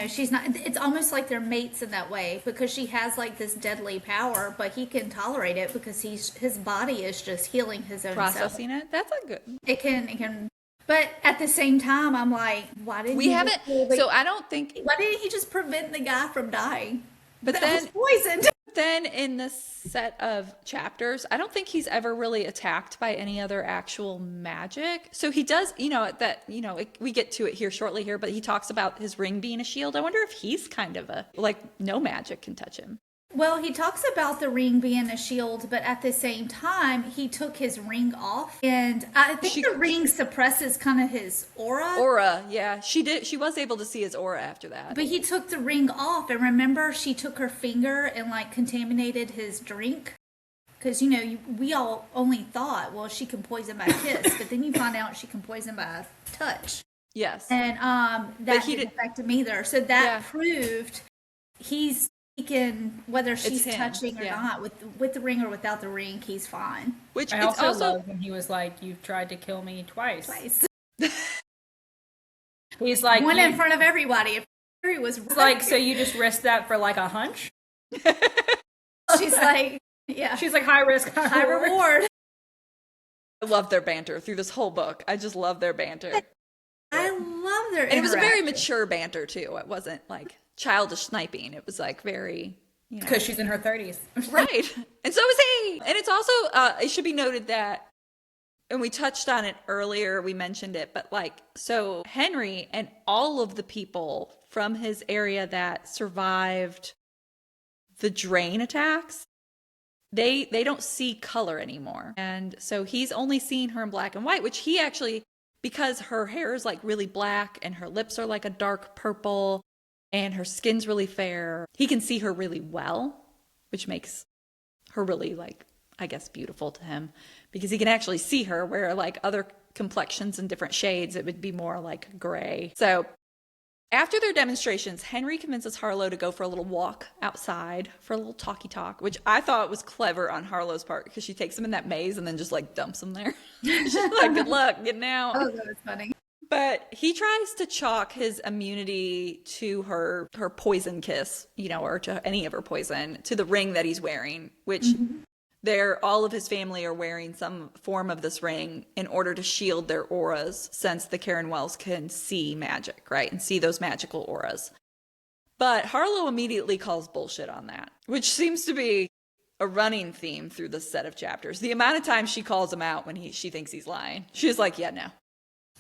she's not, it's almost like they're mates in that way, because she has like this deadly power, but he can tolerate it because his body is just healing his own processing self. It. That's a good. It can. But at the same time, I'm like, why didn't I don't think. Why didn't he just prevent the guy from dying? But that then was poisoned. Then in this set of chapters, I don't think he's ever really attacked by any other actual magic. So he does, we get to it here shortly here, but he talks about his ring being a shield. I wonder if he's kind of no magic can touch him. Well, he talks about the ring being a shield, but at the same time, he took his ring off. And I think the ring suppresses kind of his aura. Aura, yeah. She did. She was able to see his aura after that. But he took the ring off. And remember, she took her finger and contaminated his drink. Because, we all only thought, well, she can poison by kiss. But then you find out she can poison by touch. Yes. And that didn't affect him either. So that proved he can, whether she's touching or not, with the ring or without the ring, he's fine. Which I also love when he was like, "You've tried to kill me twice." He's like, one in front of everybody. If he was like, so you just risked that for like a hunch? She's like, yeah. She's like, high risk, high reward. I love their banter through this whole book. I just love their banter. I love their. And it was a very mature banter too. It wasn't like childish sniping. It was like very, because she's in her 30s. Right. And so is he. And it's also, it should be noted that, and we touched on it earlier, we mentioned it, but so Henry and all of the people from his area that survived the drain attacks, they don't see color anymore. And so he's only seeing her in black and white, which he actually, because her hair is really black and her lips are like a dark purple, and her skin's really fair, he can see her really well, which makes her really, I guess, beautiful to him, because he can actually see her, where other complexions and different shades, it would be more like gray. So after their demonstrations, Henry convinces Harlow to go for a little walk outside for a little talk, which I thought was clever on Harlow's part, because she takes him in that maze and then just dumps him there. She's like, good luck getting out. Oh, that was funny. But he tries to chalk his immunity to her poison kiss, or to any of her poison, to the ring that he's wearing, which all of his family are wearing some form of this ring in order to shield their auras, since the Karen Wells can see magic, right? And see those magical auras. But Harlow immediately calls bullshit on that, which seems to be a running theme through this set of chapters. The amount of times she calls him out when she thinks he's lying. She's like, yeah, no.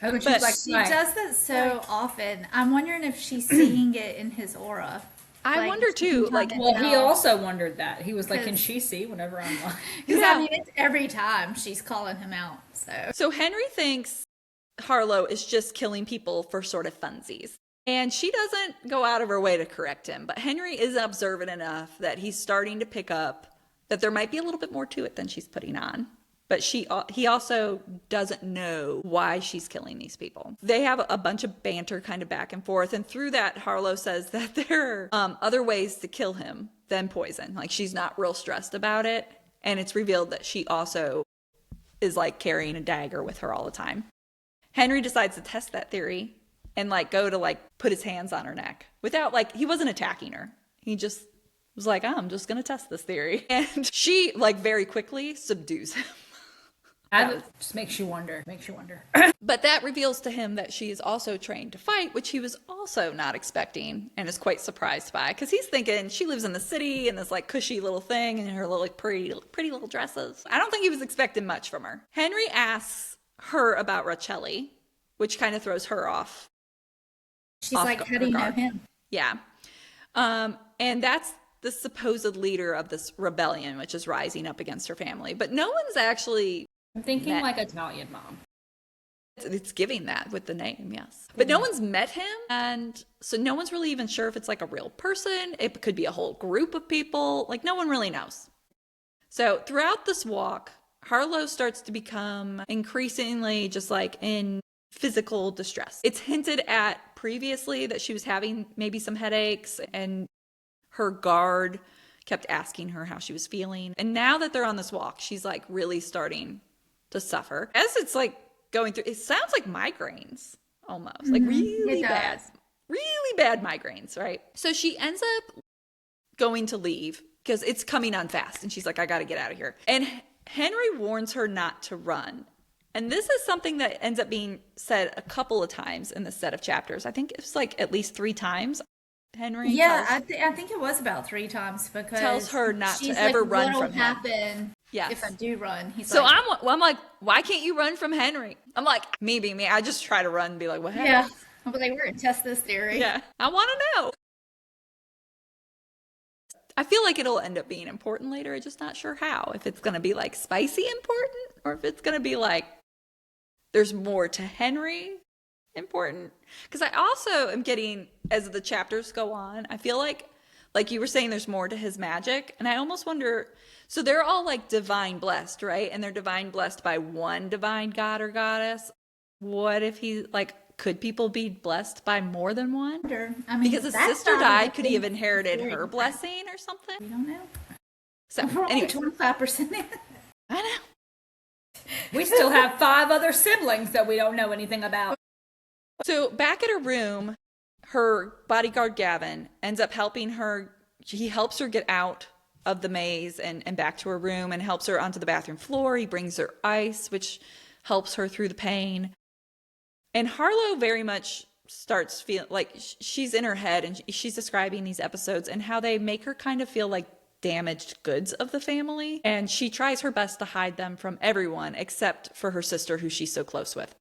But she does that so often. I'm wondering if she's seeing it in his aura. I wonder too. Well, he also wondered that. He was like, "Can she see whenever I'm lying?" Because it's every time she's calling him out. So Henry thinks Harlow is just killing people for sort of funsies, and she doesn't go out of her way to correct him. But Henry is observant enough that he's starting to pick up that there might be a little bit more to it than she's putting on. but he also doesn't know why she's killing these people. They have a bunch of banter kind of back and forth, and through that, Harlow says that there are other ways to kill him than poison. Like, she's not real stressed about it, and it's revealed that she also is like carrying a dagger with her all the time. Henry decides to test that theory and like go to like put his hands on her neck without like, he wasn't attacking her. He just was like, oh, I'm just going to test this theory. And she like very quickly subdues him. That just makes you wonder. But that reveals to him that she is also trained to fight, which he was also not expecting and is quite surprised by, because he's thinking she lives in the city in this like cushy little thing in her little like pretty little dresses. I don't think he was expecting much from her. Henry asks her about Racelli, which kind of throws her off. She's like, how do you know him? Yeah. And that's the supposed leader of this rebellion, which is rising up against her family. But no one's actually... I'm thinking like Italian mom. It's giving that with the name, yes. But no one's met him, and so no one's really even sure if it's like a real person. It could be a whole group of people. Like, no one really knows. So throughout this walk, Harlow starts to become increasingly just like in physical distress. It's hinted at previously that she was having maybe some headaches, and her guard kept asking her how she was feeling. And now that they're on this walk, she's like really starting to suffer. As it's like going through, it sounds like migraines almost, like really bad migraines, right? So she ends up going to leave because it's coming on fast, and she's like, I got to get out of here. And Henry warns her not to run. And this is something that ends up being said a couple of times in this set of chapters. I think it's like at least 3 times. Henry I think it was about 3 times, because tells her not to ever like, run what'll from him. happen Yes. if I do run? He's so like, I'm like, why can't you run from Henry? I'm like, me being me, I just try to run and be like, what happened? yeah. But like, we're gonna test this theory. Yeah, I want to know. I feel like it'll end up being important later. I'm just not sure how. If it's going to be like spicy important, or if it's going to be like there's more to Henry important. Because I also am getting, as the chapters go on, I feel like you were saying, there's more to his magic. And I almost wonder, so they're all like divine blessed, right? And they're divine blessed by one divine god or goddess. What if he like, could people be blessed by more than one? I mean, because his sister died, could he have inherited her blessing or something? We don't know. So We're only anyway, 25% in. I know. We still have 5 other siblings that we don't know anything about. So back at her room, her bodyguard Gavin ends up helping her. He helps her get out of the maze and back to her room, and helps her onto the bathroom floor. He brings her ice, which helps her through the pain. And Harlow very much starts feeling like she's in her head, and she's describing these episodes and how they make her kind of feel like damaged goods of the family. And she tries her best to hide them from everyone except for her sister, who she's so close with.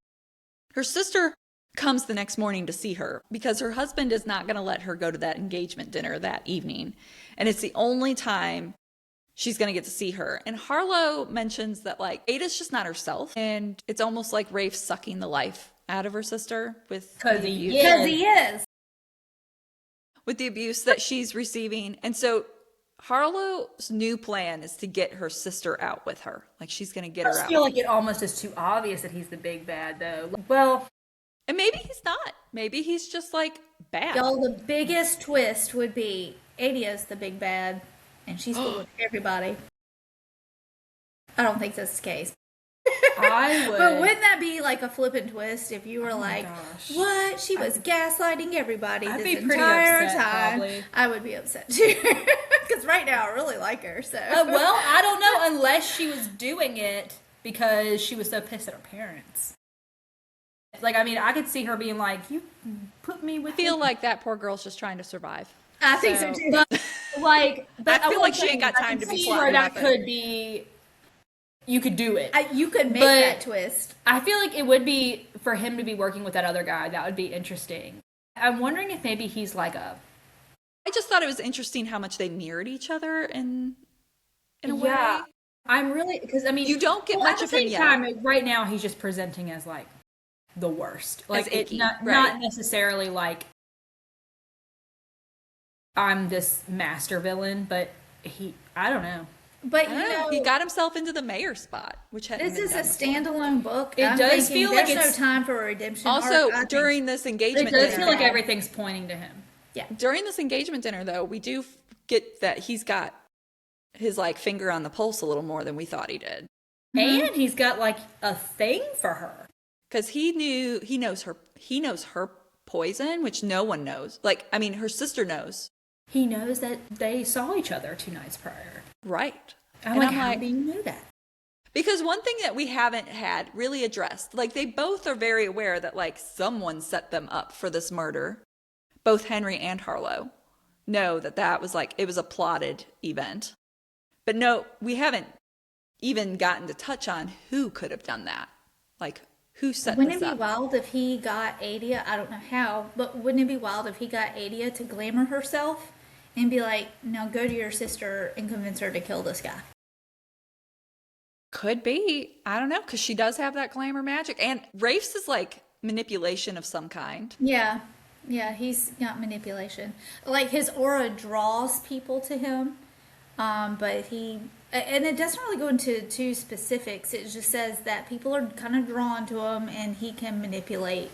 Her sister comes the next morning to see her because her husband is not going to let her go to that engagement dinner that evening. And it's the only time she's going to get to see her. And Harlow mentions that like Ada's just not herself. And it's almost like Rafe's sucking the life out of her sister Because he is. With the abuse that she's receiving. And so Harlow's new plan is to get her sister out with her. Like, she's going to get her out. I feel like it almost is too obvious that he's the big bad, though. Well, and maybe he's not. Maybe he's just like bad. Y'all, the biggest twist would be Adia's the big bad, and she's cool with everybody. I don't think that's the case. I would. But wouldn't that be like a flippant twist if you were like, gosh. what? She was gaslighting everybody I'd this be pretty entire upset, time. probably. I would be upset too. Because right now I really like her. So Well, I don't know, unless she was doing it because she was so pissed at her parents. Like, I mean, I could see her being like, you put me with I feel like that poor girl's just trying to survive. I think so too. But I feel like she ain't got time to be where plotting that nothing. could be, you could do it. You could make But- that twist. I feel like it would be, for him to be working with that other guy, that would be interesting. I'm wondering if maybe he's like a... I just thought it was interesting how much they mirrored each other in a way. Yeah. I'm really, because I mean... You don't get much of him yet. At the same time, right now he's just presenting as like the worst. Like, it's icky, not right. necessarily like I'm this master villain, but I don't know. But I you don't know. know, He got himself into the mayor spot, which hadn't this been is a done before. standalone book. It I'm does thinking feel like there's it's- no time for a redemption Also, arc. I think- during this It engagement does dinner, feel like everything's pointing to him. during this engagement dinner, though, we do get that he's got his like finger on the pulse a little more than we thought he did, And he's got like a thing for her. because he knows her poison, which no one knows. Like, I mean, her sister knows, He knows that they saw each other 2 nights prior. right? I'm And like, how do you know that? because one thing that we haven't had really addressed, like they both are very aware that like someone set them up for this murder. Both Henry and Harlow know that that was like, it was a plotted event. But no, we haven't even gotten to touch on who could have done that. Like, who set Wouldn't this it be up? wild if he got Adia? I don't know how, but wouldn't it be wild if he got Adia to glamour herself and be like, now go to your sister and convince her to kill this guy? Could be. I don't know, because she does have that glamour magic. And Rafe's is like manipulation of some kind. Yeah. Yeah, he's got manipulation. Like his aura draws people to him, but and it doesn't really go into too specifics. It just says that people are kind of drawn to him and he can manipulate.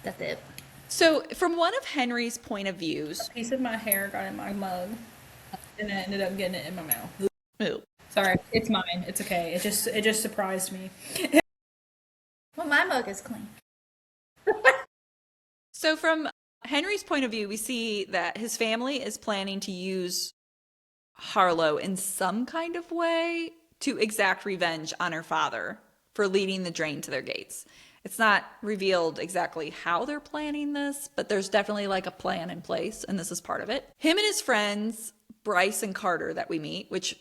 That's it. So, from one of Henry's point of views, A piece of my hair got in my mug, and I ended up getting it in my mouth. Ooh. Sorry, it's mine. It's okay. It just surprised me. Well, my mug is clean. So from Henry's point of view, we see that his family is planning to use Harlow in some kind of way to exact revenge on her father for leading the drain to their gates. It's not revealed exactly how they're planning this, but there's definitely like a plan in place, and this is part of it. Him and his friends, Bryce and Carter, that we meet, which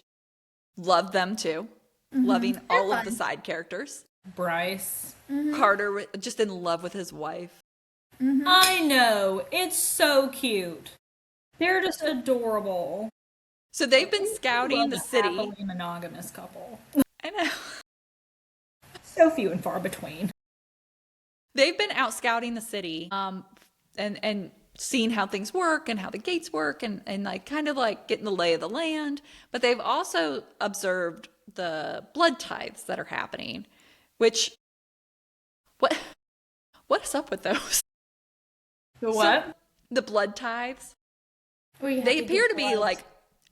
love them too, loving all of the fun. side characters. Bryce. Carter just in love with his wife. I know. It's so cute. They're just adorable. So they've been scouting Love the a city. happily monogamous couple. I know. So few and far between. They've been out scouting the city, and seeing how things work and how the gates work, and like kind of like getting the lay of the land. But they've also observed the blood tithes that are happening, which what is up with those? The what? The blood tithes. Where you have They to appear give to be blood. like,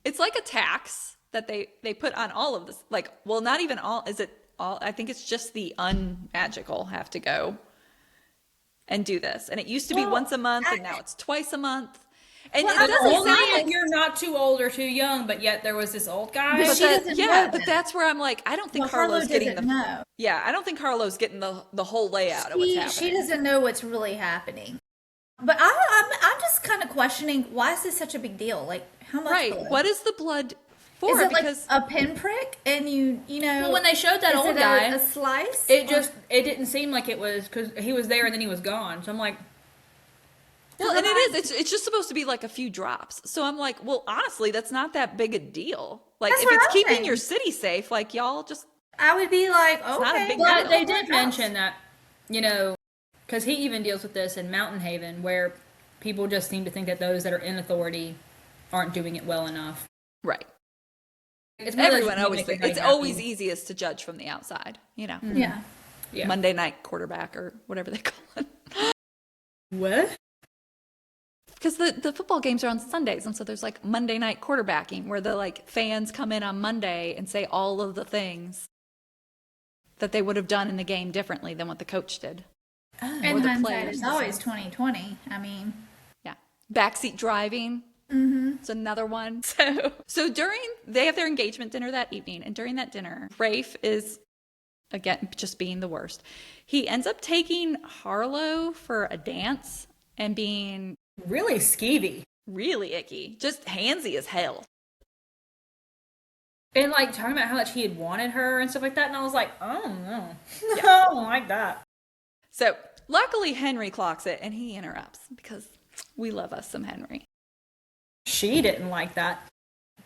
it's like a tax that they put on all of this. Like, well, not even all. Is it all? I think it's just the unmagical have to go and do this. And it used to be Well, once a month, and now it's twice a month. And Well, it I'm doesn't only sound saying like. You're not too old or too young, but yet there was this old guy. But But she doesn't know but that. that's where I'm like, I don't think Well, Harlow Harlow's getting doesn't the. know. Yeah, I don't think Harlow's getting the whole layout of what's happening. She doesn't know what's really happening. But I'm just kind of questioning, why is this such a big deal? Like, how much Right. blood? What is the blood for? Is it Because like a pinprick and you know? Well, when they showed that is old it guy, a slice? it didn't seem like it was, because he was there and then he was gone. So I'm like, well, and it is. It's just supposed to be like a few drops. So I'm like, well, honestly, that's not that big a deal. Like, That's if what it's I'm keeping saying. your city safe, like y'all just. I would be like, okay. not a big well, deal. they did mention that, because he even deals with this in Mountain Haven, where people just seem to think that those that are in authority aren't doing it well enough. Right. It's one of those Everyone you always make thinks everybody it's always happy. easiest to judge from the outside, Yeah. Yeah. Monday night quarterback or whatever they call it. What? Because the football games are on Sundays, and so there's like Monday night quarterbacking where the like fans come in on Monday and say all of the things that they would have done in the game differently than what the coach did. And the hindsight players is always 2020. I mean, Yeah. Backseat driving. It's another one. So they have their engagement dinner that evening, and during that dinner, Rafe is, again, just being the worst. He ends up taking Harlow for a dance and being Really skeevy. really icky, just handsy as hell. And like talking about how much he had wanted her and stuff like that, and I was like, oh no. I don't like that. So luckily Henry clocks it and he interrupts because we love us some Henry. She didn't like that.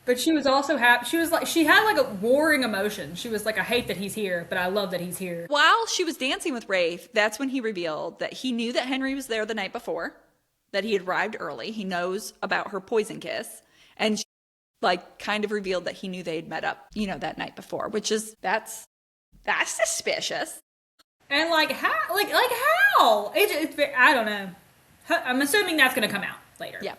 But she was also happy. She was like, she had like a warring emotion. She was like, I hate that he's here, but I love that he's here. While she was dancing with Rafe, that's when he revealed that he knew that Henry was there the night before, that he had arrived early. He knows about her poison kiss. And like kind of revealed that he knew they'd met up, that night before, which is that's suspicious. And like how? Like how? I don't know. I'm assuming that's going to come out later. Yeah.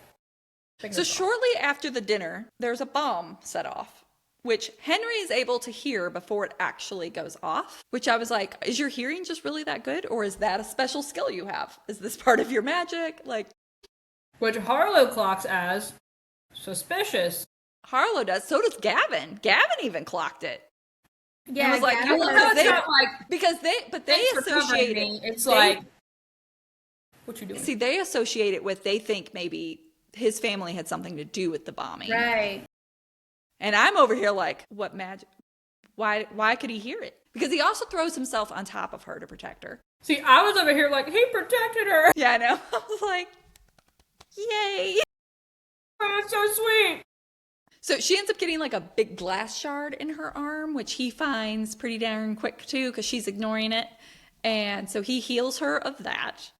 Fingers So crossed. shortly after the dinner, there's a bomb set off, which Henry is able to hear before it actually goes off, which I was like, is your hearing just really that good? Or is that a special skill you have? Is this part of your magic? Like, Which Harlow clocks as suspicious. Harlow does. So does Gavin. Gavin even clocked it. Yeah, was like, Gavin I love was- how It's they- not like, Because they thanks for covering associate me. it. It's they- like, what you doing? See, they associate it with, they think maybe his family had something to do with the bombing. Right. And I'm over here like, what magic? Why could he hear it? Because he also throws himself on top of her to protect her. See, I was over here like, he protected her. Yeah, I know. I was like, yay. Oh, that's so sweet. So she ends up getting like a big glass shard in her arm, which he finds pretty darn quick too, because she's ignoring it. And so he heals her of that.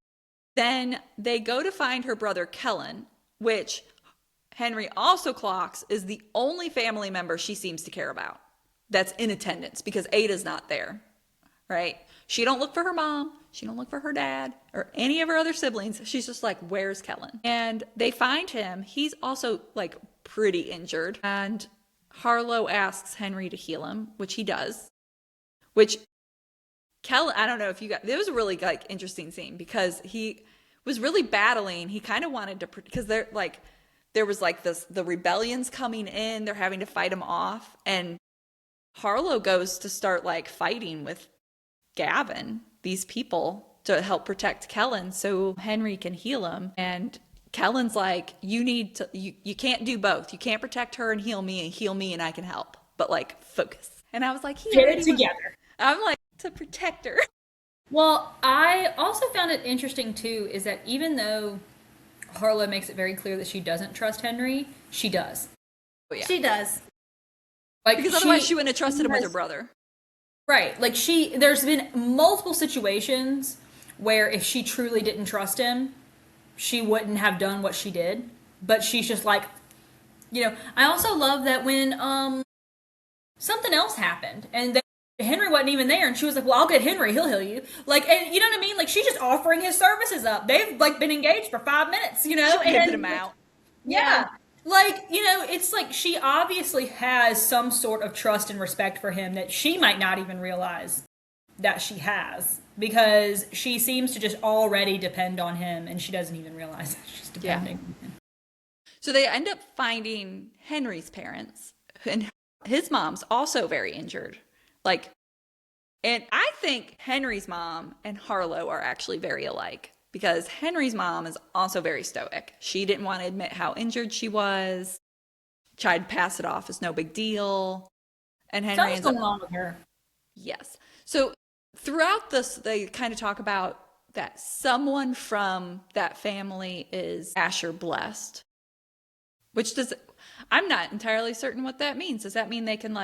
Then they go to find her brother Kellen, which Henry also clocks is the only family member she seems to care about that's in attendance, because Ada's not there, right? She don't look for her mom. She don't look for her dad or any of her other siblings. She's just like, where's Kellen? And they find him. He's also like pretty injured. And Harlow asks Henry to heal him, which he does. Which Kellen, I don't know if you got, it was a really like interesting scene because he was really battling. He kind of wanted to, because they're like, there was like the rebellions coming in. They're having to fight him off. And Harlow goes to start like fighting with Gavin, these people, to help protect Kellen so Henry can heal him. And Kellen's like, you can't do both. You can't protect her and heal me and I can help. But like, focus. And I was like, Get it together. I'm like, to protect her. Well, I also found it interesting too, is that even though Harlow makes it very clear that she doesn't trust Henry, she does. Oh, yeah. She does. Like, Because otherwise she wouldn't have trusted him with her brother. Right. Like there's been multiple situations where if she truly didn't trust him, she wouldn't have done what she did. But she's just like, I also love that when something else happened and Henry wasn't even there, and she was like, well, I'll get Henry, he'll heal you. Like, and you know what I mean? Like, she's just offering his services up. They've like been engaged for 5 minutes, She and pimped him out. yeah. Like, it's like she obviously has some sort of trust and respect for him that she might not even realize that she has, because she seems to just already depend on him and she doesn't even realize that she's depending on him. So they end up finding Henry's parents, and his mom's also very injured. Like, and I think Henry's mom and Harlow are actually very alike, because Henry's mom is also very stoic. She didn't want to admit how injured she was, tried to pass it off as no big deal. And Henry Something's ends up, going on with her. yes. So throughout this, they kind of talk about that someone from that family is Asher blessed, which I'm not entirely certain what that means. Does that mean they can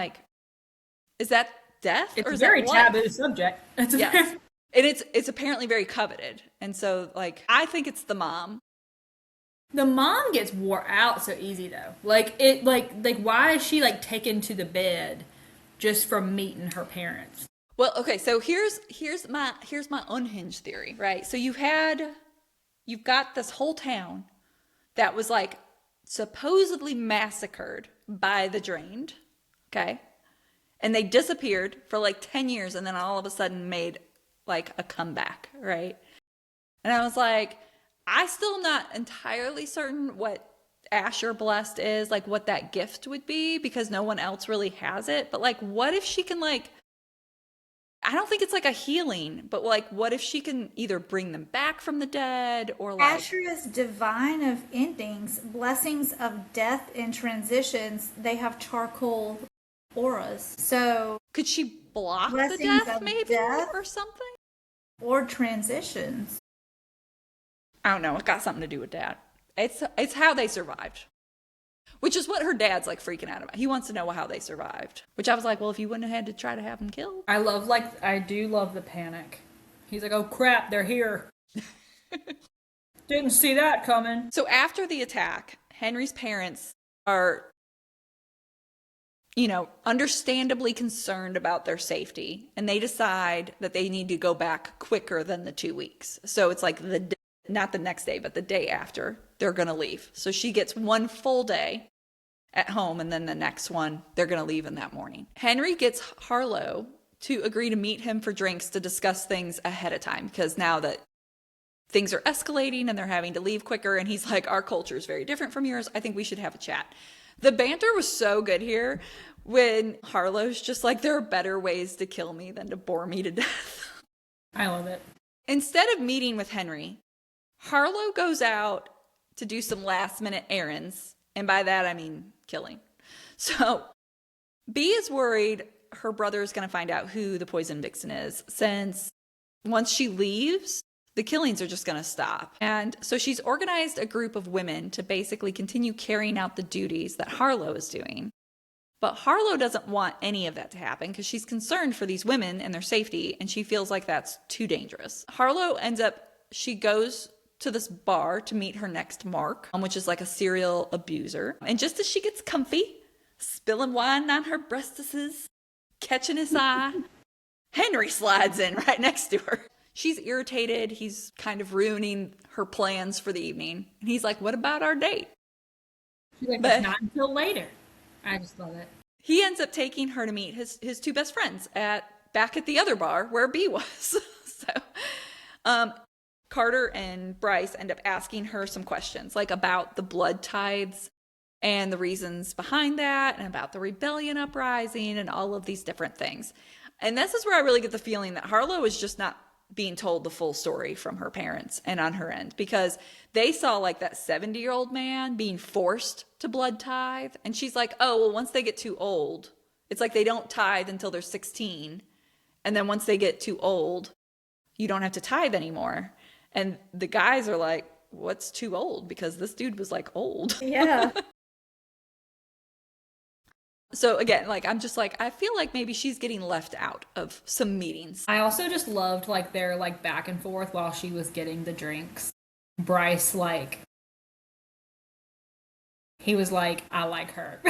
is that death? It's or a is very that life? taboo subject. It's a Yes. very- And it's apparently very coveted. And so I think it's the mom. The mom gets wore out so easy though. Like why is she taken to the bed just from meeting her parents? Well, okay, so here's my unhinged theory, right? So you've got this whole town that was supposedly massacred by the Drained, okay? And they disappeared for 10 years and then all of a sudden made a comeback, right? And I was like, I still not entirely certain what Asher blessed is, what that gift would be, because no one else really has it. But what if she can I don't think it's a healing, but what if she can either bring them back from the dead or Asher is divine of endings, blessings of death and transitions. They have charcoal auras. So, could she block the blessings death of maybe death? or something? or transitions. I don't know. It got something to do with that. It's how they survived. Which is what her dad's freaking out about. He wants to know how they survived. Which I was like, well, if you wouldn't have had to try to have them killed. I do love the panic. He's like, oh crap, they're here. Didn't see that coming. So after the attack, Henry's parents are understandably concerned about their safety. And they decide that they need to go back quicker than the 2 weeks. So it's like not the next day, but the day after they're going to leave. So she gets one full day at home, and then the next one, they're going to leave in that morning. Henry gets Harlow to agree to meet him for drinks to discuss things ahead of time, because now that things are escalating and they're having to leave quicker, and he's like, our culture is very different from yours. I think we should have a chat. The banter was so good here when Harlow's just like, there are better ways to kill me than to bore me to death. I love it. Instead of meeting with Henry, Harlow goes out to do some last minute errands. And by that, I mean killing. So Bee is worried her brother is going to find out who the poison vixen is, since once she leaves, the killings are just going to stop. And so she's organized a group of women to basically continue carrying out the duties that Harlow is doing. But Harlow doesn't want any of that to happen because she's concerned for these women and their safety, and she feels like that's too dangerous. Harlow she goes to this bar to meet her next mark, which is like a serial abuser. And just as she gets comfy, spilling wine on her breastises, catching his eye, Henry slides in right next to her. She's irritated. He's kind of ruining her plans for the evening. And he's like, what about our date? She's like, but not until later. I just love it. He ends up taking her to meet his two best friends back at the other bar where Bee was. So, Carter and Bryce end up asking her some questions, like about the blood tithes and the reasons behind that, and about the rebellion uprising and all of these different things. And this is where I really get the feeling that Harlow is just not being told the full story from her parents and on her end, because they saw like that 70-year-old man being forced to blood tithe. And she's like, oh, well, once they get too old, it's like they don't tithe until they're 16. And then once they get too old, you don't have to tithe anymore. And the guys are like, what's too old? Because this dude was like old. Yeah. So again, like, I'm just like, I feel like maybe she's getting left out of some meetings. I also just loved like their like back and forth while she was getting the drinks. Bryce, like, he was like, I like her.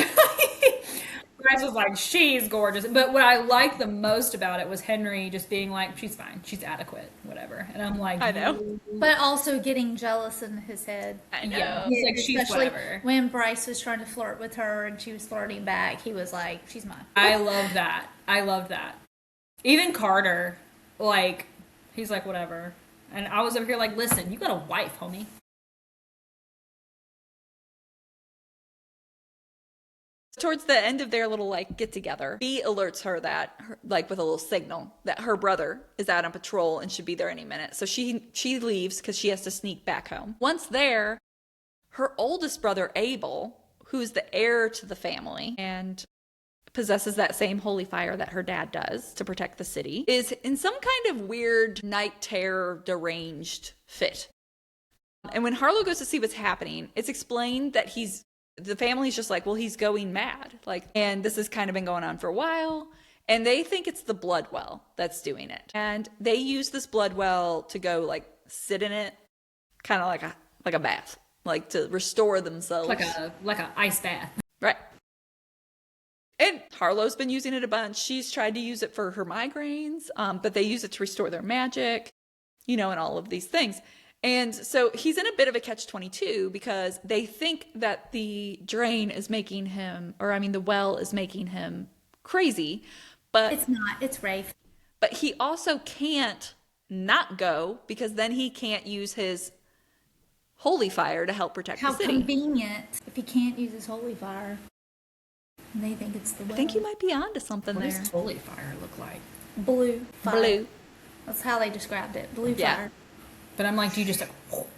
Bryce was like, she's gorgeous. But what I liked the most about it was Henry just being like, she's fine, she's adequate, whatever. And I'm like, I know. But also getting jealous in his head. I know. Yeah, he's like, she's Especially whatever. when Bryce was trying to flirt with her and she was flirting back, he was like, she's mine. I love that. I love that. Even Carter, like, he's like, whatever. And I was over here like, listen, you got a wife, homie. Towards the end of their little like get together, Bee alerts her that like with a little signal that her brother is out on patrol and should be there any minute. So she leaves because she has to sneak back home. Once there, her oldest brother Abel, who is the heir to the family and possesses that same holy fire that her dad does to protect the city, is in some kind of weird night terror deranged fit. And when Harlow goes to see what's happening, it's explained that the family's just like, well, he's going mad. Like, and this has kind of been going on for a while. And they think it's the blood well that's doing it. And they use this blood well to go like sit in it, kind of like a bath, like to restore themselves. Like a ice bath. Right. And Harlow's been using it a bunch. She's tried to use it for her migraines, but they use it to restore their magic, and all of these things. And so he's in a bit of a catch-22 because they think that the drain is making him, the well is making him crazy. But It's not. It's Rafe. But he also can't not go because then he can't use his holy fire to help protect How the city. convenient if he can't use his holy fire. And they think it's the well. I think you might be onto something What there. does holy fire look like? Blue fire. Blue. That's how they described it. Blue Yeah. fire. But I'm like, do you just like,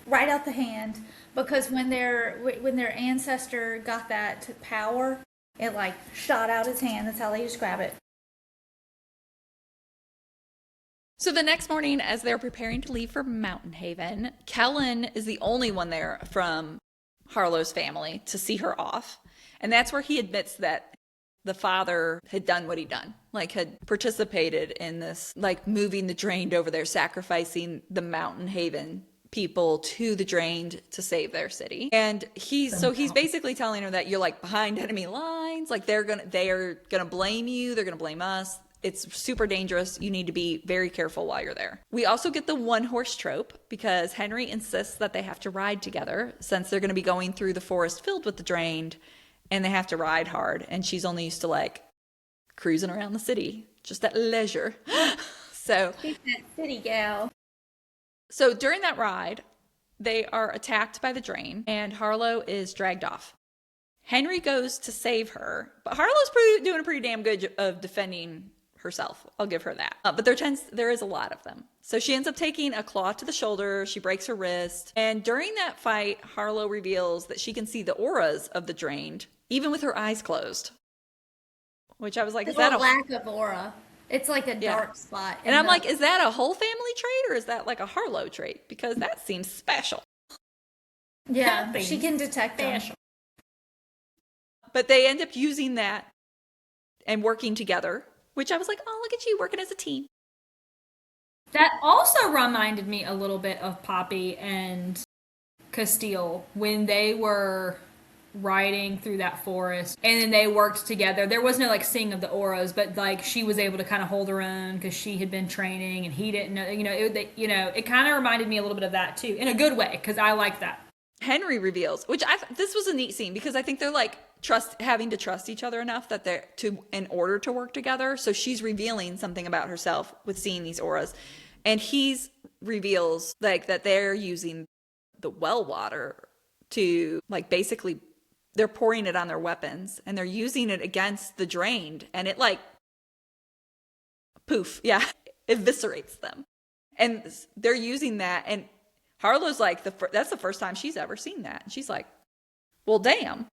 Right out the hand. Because when their ancestor got that power, it like shot out his hand. That's how they describe it. So the next morning, as they're preparing to leave for Mountain Haven, Kellen is the only one there from Harlow's family to see her off. And that's where he admits that the father had done what he'd done, like had participated in this, like moving the drain over there, sacrificing the Mountain Haven people to the Drained to save their city. And he's basically telling her that you're like behind enemy lines, like they are gonna blame you, they're gonna blame us. It's super dangerous. You need to be very careful while you're there. We also get the one horse trope because Henry insists that they have to ride together since they're going to be going through the forest filled with the Drained and they have to ride hard. And she's only used to like cruising around the city, just at leisure. So She's that city gal. So during that ride, they are attacked by the Drain and Harlow is dragged off. Henry goes to save her, but Harlow's doing a pretty damn good of defending herself. I'll give her that. But there is a lot of them. So she ends up taking a claw to the shoulder. She breaks her wrist. And during that fight, Harlow reveals that she can see the auras of the Drained, even with her eyes closed. Which I was like, There's is that a lack of aura. It's like a dark spot. And I'm like, is that a whole family trait or is that like a Harlow trait? Because that seems special. Yeah, she can detect them. But they end up using that and working together, which I was like, oh, look at you working as a team. That also reminded me a little bit of Poppy and Castile when they were riding through that forest and then they worked together. There was no like seeing of the auras, but like she was able to kind of hold her own because she had been training and he didn't know. It kind of reminded me a little bit of that too, in a good way, because I like that. Henry reveals, which this was a neat scene because I think they're like having to trust each other enough that in order to work together. So she's revealing something about herself with seeing these auras, and he's reveals like that they're using the well water to like basically they're pouring it on their weapons and they're using it against the Drained, and it like poof, yeah, eviscerates them, and they're using that and. Harlow's like, that's the first time she's ever seen that. And she's like, well, damn.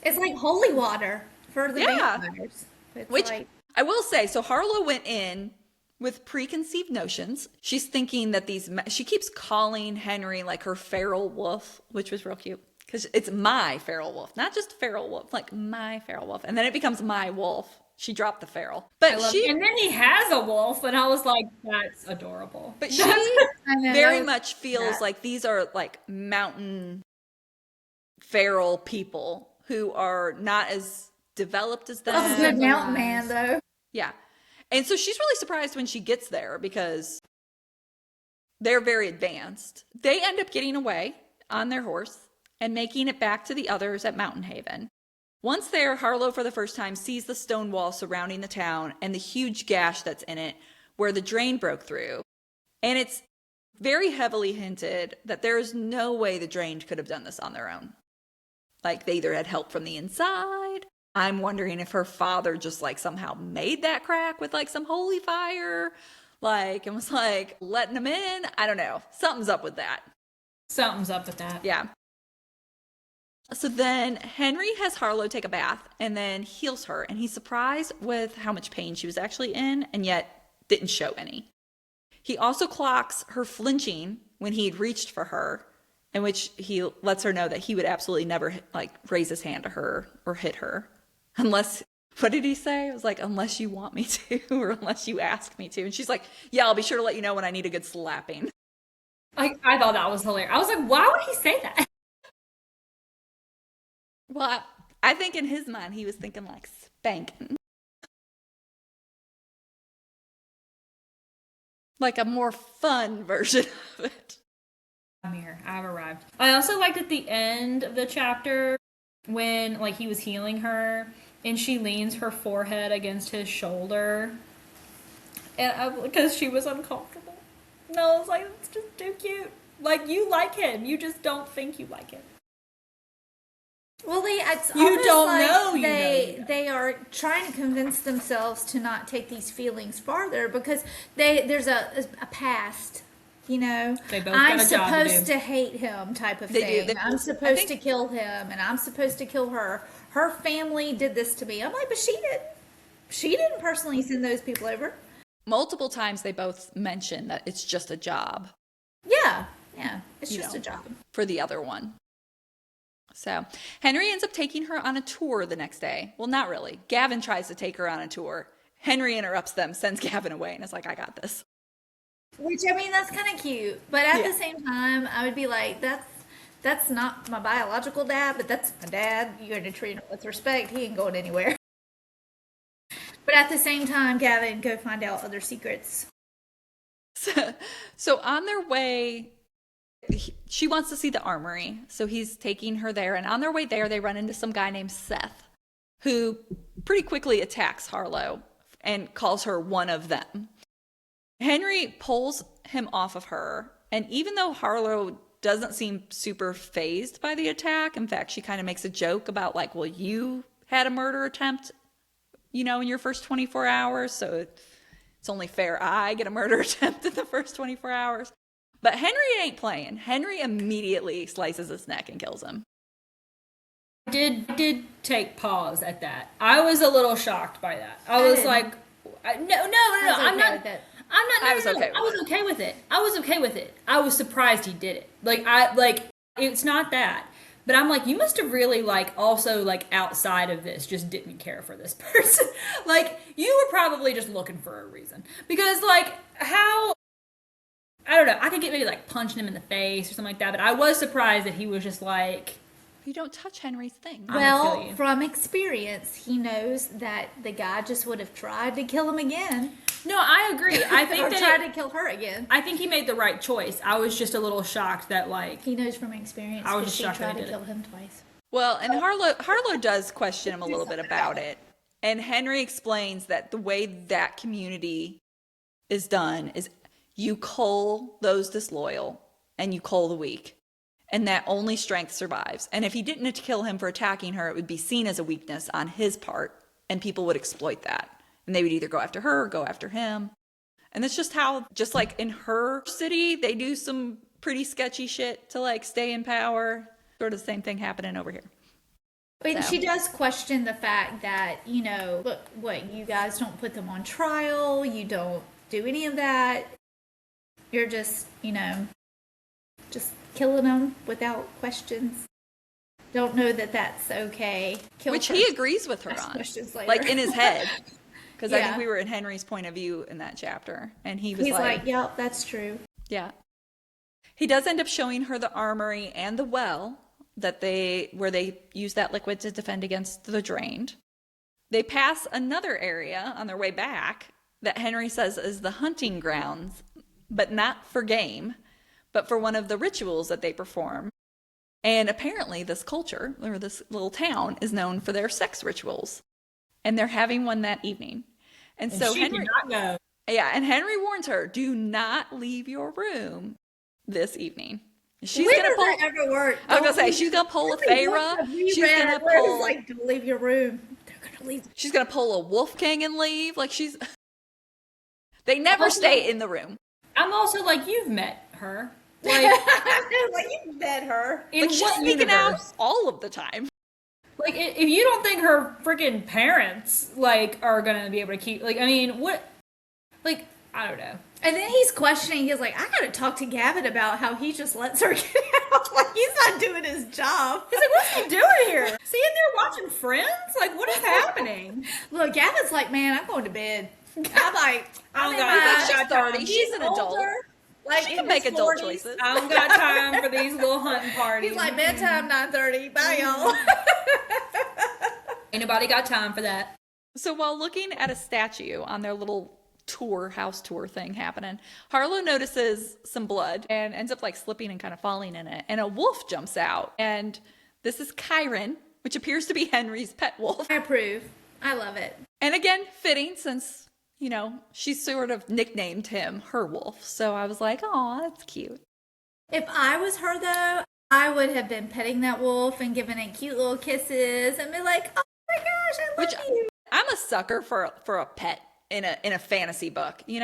It's like holy water for the vampires. Which I will say, so Harlow went in with preconceived notions. She's thinking that she keeps calling Henry like her feral wolf, which was real cute. Because it's my feral wolf, not just feral wolf, like my feral wolf. And then it becomes my wolf. She dropped the feral. And then he has a wolf, and I was like, that's adorable. But she very much feels like these are like mountain feral people who are not as developed as them. That's a good mountain man, though. Yeah. And so she's really surprised when she gets there because they're very advanced. They end up getting away on their horse and making it back to the others at Mountain Haven. Once there, Harlow for the first time sees the stone wall surrounding the town and the huge gash that's in it where the Drain broke through. And it's very heavily hinted that there is no way the Drained could have done this on their own. Like they either had help from the inside. I'm wondering if her father just like somehow made that crack with like some holy fire, like and was like letting them in. I don't know. Something's up with that. Something's up with that. Yeah. So then Henry has Harlow take a bath and then heals her, and he's surprised with how much pain she was actually in and yet didn't show any. He also clocks her flinching when he'd reached for her, in which he lets her know that he would absolutely never like raise his hand to her or hit her unless, what did he say? It was like, unless you want me to or unless you ask me to. And she's like, yeah, I'll be sure to let you know when I need a good slapping. I thought that was hilarious. I was like, why would he say that? Well, I think in his mind, he was thinking like spanking. Like a more fun version of it. I'm here. I've arrived. I also liked at the end of the chapter when like he was healing her and she leans her forehead against his shoulder and because she was uncomfortable. And I was like, it's just too cute. Like, you like him. You just don't think you like him. Well, it's you almost don't like know you they are trying to convince themselves to not take these feelings farther because there's a past, you know. They both I'm got a job supposed to to hate him type of They thing. do. I'm supposed to kill him, and I'm supposed to kill her. Her family did this to me. I'm like, but she didn't. She didn't personally send those people over. Multiple times they both mention that it's just a job. Yeah, it's just a job for the other one. So Henry ends up taking her on a tour the next day. Well, not really. Gavin tries to take her on a tour. Henry interrupts them, sends Gavin away, and is like, I got this. Which, I mean, that's kind of cute. But at Yeah. the same time, I would be like, that's not my biological dad, but that's my dad. You got to treat him with respect. He ain't going anywhere. But at the same time, Gavin, go find out other secrets. So on their way, she wants to see the armory. So he's taking her there. And on their way there, they run into some guy named Seth, who pretty quickly attacks Harlow and calls her one of them. Henry pulls him off of her. And even though Harlow doesn't seem super fazed by the attack, in fact, she kind of makes a joke about like, well, you had a murder attempt, in your first 24 hours. So it's only fair I get a murder attempt in the first 24 hours. But Henry ain't playing. Henry immediately slices his neck and kills him. Did take pause at that. I was a little shocked by that. I was like, no, I'm not. With it. I'm not. I was okay with I was it. okay with it. I was okay with it. I was surprised he did it. It's not that. But I'm like, you must have really also outside of this just didn't care for this person. You were probably just looking for a reason. Because how I don't know, I could get maybe punching him in the face or something like that, but I was surprised that he was just You don't touch Henry's thing. I'm gonna Well, kill you. from experience, he knows that the guy just would have tried to kill him again. No, I agree. I think Or that tried to kill her again. I think he made the right choice. I was just a little shocked that He knows from experience I was because just she shocked that tried he to did kill him twice. Well, and Harlow does question him a little bit about it. And Henry explains that the way that community is done is you cull those disloyal and you cull the weak. And that only strength survives. And if he didn't kill him for attacking her, it would be seen as a weakness on his part. And people would exploit that. And they would either go after her or go after him. And that's just how, just like in her city, they do some pretty sketchy shit to stay in power. Sort of the same thing happening over here. But So. she does question the fact that, look, what, you guys don't put them on trial, you don't do any of that. You're just, just killing them without questions. Don't know that that's okay. Kill Which her. he agrees with her Ask on. questions later. Like in his head. Because I think Yeah. we were in Henry's point of view in that chapter. And he was He's like, yep, that's true. yeah. He does end up showing her the armory and the well where they use that liquid to defend against the drained. They pass another area on their way back that Henry says is the hunting grounds, but not for game, but for one of the rituals that they perform. And apparently this culture, or this little town, is known for their sex rituals. And they're having one that evening. And so she Henry, did not go. yeah, and Henry warns her, do not leave your room this evening. She's When gonna does pull. that ever work? I was gonna say she's gonna pull a Feyre. She's gonna pull. Don't leave your room. They're gonna leave. She's gonna pull a Wolf King and leave. She's. They never Also- stay in the room. I'm also you've met her. Like you met her. In She's what sneaking universe? out all of the time. If you don't think her freaking parents are gonna be able to keep what I don't know. And then he's questioning. He's like, I gotta talk to Gavin about how he just lets her get out. He's not doing his job. He's like, what's he doing here? Sitting there watching Friends? What is happening? Look, Gavin's like, man, I'm going to bed. I'm like, Oh, I'm in God, my She's 30. She's an adult. older, She in can make his adult 40s. choices. I don't got time for these little hunting parties. He's like, bedtime 9:30. Bye, y'all. Ain't nobody got time for that. So while looking at a statue on their little house tour thing happening, Harlow notices some blood and ends up slipping and kind of falling in it. And a wolf jumps out. And this is Chiron, which appears to be Henry's pet wolf. I approve. I love it. And again, fitting since, she sort of nicknamed him her wolf. So I was like, oh, that's cute. If I was her, though, I would have been petting that wolf and giving it cute little kisses and be like, oh my gosh, I love you. I'm a sucker for a pet in a fantasy book, You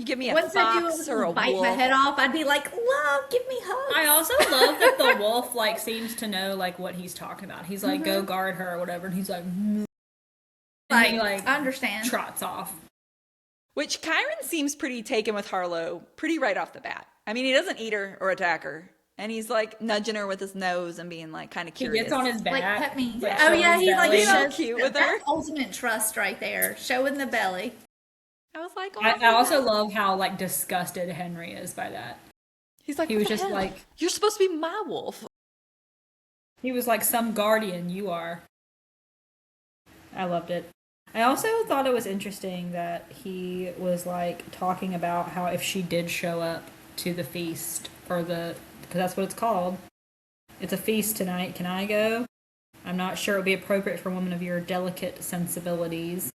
give me a Once I fox do or a bite wolf. my head off, I'd be like, love, give me hugs. I also love that the wolf seems to know what he's talking about. He's like, go guard her or whatever, and he's like, and he I understand. trots off. Which Chiron seems pretty taken with Harlow pretty right off the bat. I mean, he doesn't eat her or attack her. And he's nudging her with his nose and being kind of He curious. gets on his back. Like, pet me. Like, Oh, showing yeah, his he's belly. like, so shows- cute with her. That's ultimate trust right there. Showing the belly. I was like, oh, I also love how like disgusted Henry is by that. he's like, he "What was the just hell? like- you're supposed to be my wolf." He was like, some guardian you are. I loved it. I also thought it was interesting that he was like talking about how if she did show up to the feast, or because that's what it's called. It's a feast tonight. Can I go? I'm not sure it would be appropriate for a woman of your delicate sensibilities.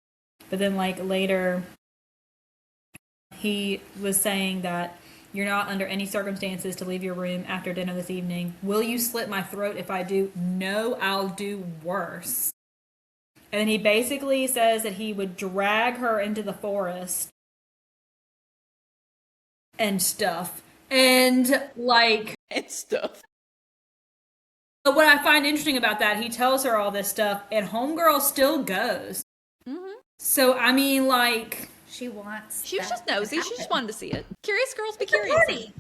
But then like later, he was saying that you're not under any circumstances to leave your room after dinner this evening. Will you slit my throat if I do? No, I'll do worse. And then he basically says that he would drag her into the forest and stuff. And like, And stuff. but what I find interesting about that, he tells her all this stuff, and Homegirl still goes. Mm-hmm. So I mean, like, She wants. She was that just nosy. to She just happen. wanted to see it. Curious girls be It's a curious. party.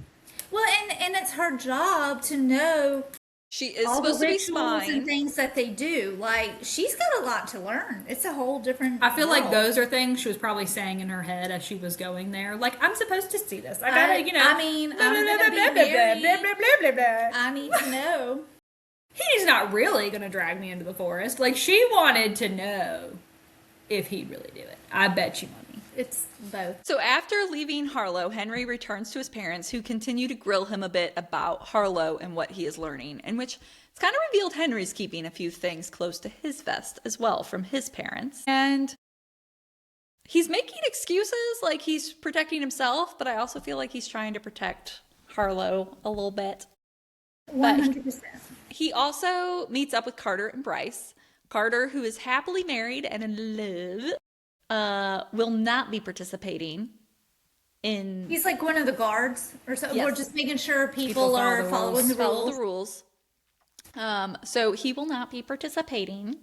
Well, and it's her job to know She is all the supposed to be rituals and spying. things that they do. Like, she's got a lot to learn. It's a whole different. I feel like world. those are things she was probably saying in her head as she was going there. Like, I'm supposed to see this. I gotta, you know. I mean, blah, I'm blah, gonna blah, be blah, blah, married. blah, blah, blah, blah, blah. I need to know. He's not really gonna drag me into the forest. Like, she wanted to know if he'd really do it. I bet you money. It's both. So after leaving Harlow, Henry returns to his parents, who continue to grill him a bit about Harlow and what he is learning, in which it's kind of revealed Henry's keeping a few things close to his vest as well from his parents. And he's making excuses, like he's protecting himself, but I also feel like he's trying to protect Harlow a little bit. 100%. He also meets up with Carter and Bryce. Carter, who is happily married and in love, will not be participating in He's like one of the guards or something. Yes. We're just making sure people People follow are the following the follow rules. the rules. So he will not be participating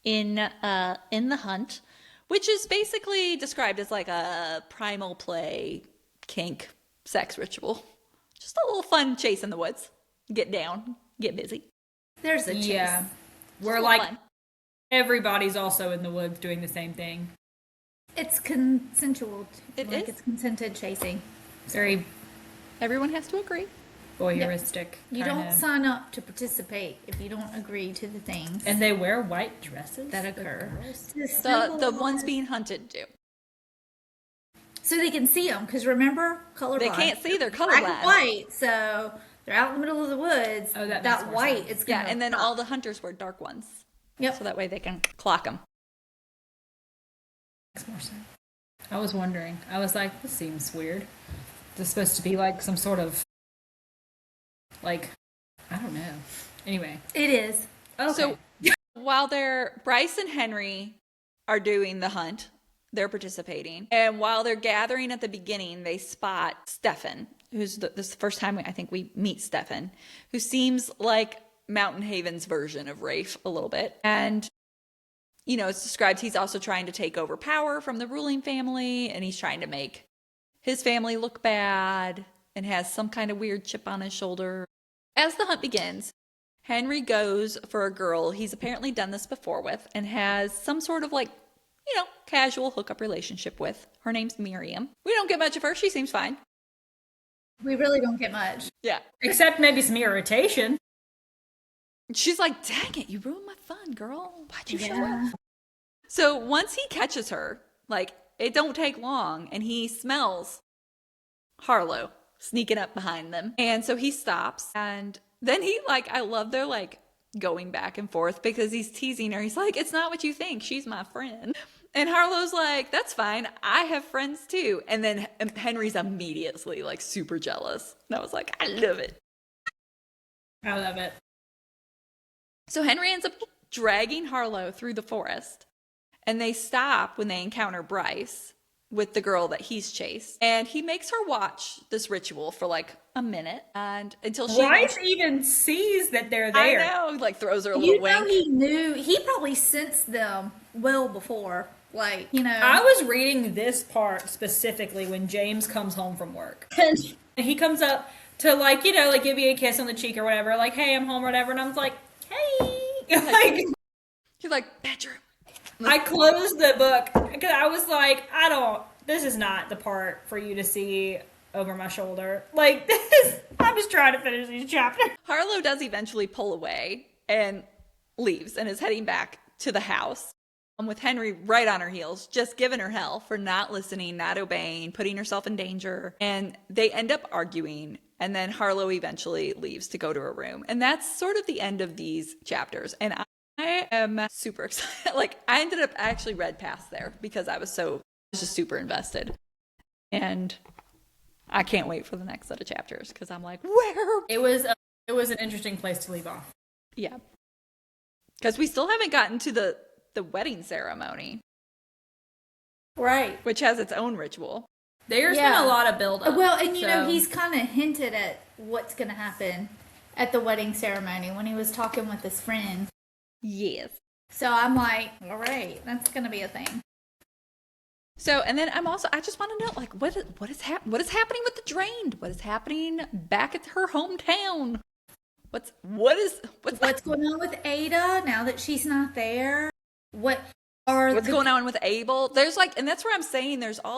in the hunt, which is basically described as like a primal play kink sex ritual. Just a little fun chase in the woods. Get down, get busy. There's a chase. Yeah. Just We're a little like, fun. everybody's also in the woods doing the same thing. It's consensual. It like is. It's consented chasing. Very Everyone has to agree. voyeuristic. You kinda. don't sign up to participate if you don't agree to the things And they wear white dresses that the occur. girls? The ones being hunted do. So they can see them, because remember, colorblind. They can't see, they're Black and colorblind. white, so they're out in the middle of the woods. Oh, that makes more white, sense. it's Yeah, gonna and then pop. all the hunters wear dark ones. Yep. So that way they can clock them. Makes more sense. I was wondering. I was like, this seems weird. This is supposed to be like some sort of, like, I don't know. Anyway. It is. Okay. So while Bryce and Henry are doing the hunt, they're participating. And while they're gathering at the beginning, they spot Stefan, who's this is the first time I think we meet Stefan, who seems like Mountain Haven's version of Rafe a little bit. And, you know, it's described he's also trying to take over power from the ruling family, and he's trying to make his family look bad and has some kind of weird chip on his shoulder. As the hunt begins, Henry goes for a girl he's apparently done this before with and has some sort of like, you know, casual hookup relationship with. Her name's Miriam. We don't get much of her. She seems fine. We really don't get much. Yeah. Except maybe some irritation. She's like, dang it, you ruined my fun, girl. Why'd you show Yeah. up? So once he catches her, like, it don't take long, and he smells Harlow sneaking up behind them. And so he stops, and then he, like, I love their, like, going back and forth because he's teasing her. He's like, it's not what you think. She's my friend. And Harlow's like, that's fine. I have friends too. And then Henry's immediately, like, super jealous. And I was like, I love it. I love it. So Henry ends up dragging Harlow through the forest, and they stop when they encounter Bryce with the girl that he's chased. And he makes her watch this ritual for like a minute, and until she Bryce even sees that they're I there. know, like throws her a You little know, wink. he probably sensed them well before. Like, you know. I was reading this part specifically when James comes home from work. And he comes up to, like, you know, like give you a kiss on the cheek or whatever, like, hey, I'm home or whatever. And I was like, hey. Like, You're like, bedroom. I closed the book because I was like, I don't this is not the part for you to see over my shoulder. Like, I'm just trying to finish these chapters. Harlow does eventually pull away and leaves and is heading back to the house. With Henry right on her heels, just giving her hell for not listening, not obeying, putting herself in danger. And they end up arguing. And then Harlow eventually leaves to go to her room. And that's sort of the end of these chapters. And I am super excited. Like, I ended up, I actually read past there because I was just super invested. And I can't wait for the next set of chapters because I'm like, where? It was an interesting place to leave off. Yeah. Because we still haven't gotten to the wedding ceremony. Right. Which has its own ritual. There's been a lot of build-up. Well, and you know, he's kind of hinted at what's going to happen at the wedding ceremony when he was talking with his friend. Yes. So I'm like, all right, that's going to be a thing. So, and then I just want to know, like, what is happening with the Drained? What is happening back at her hometown? What's going on with Ada now that she's not there? What's going on with Abel? There's like, and that's where I'm saying there's a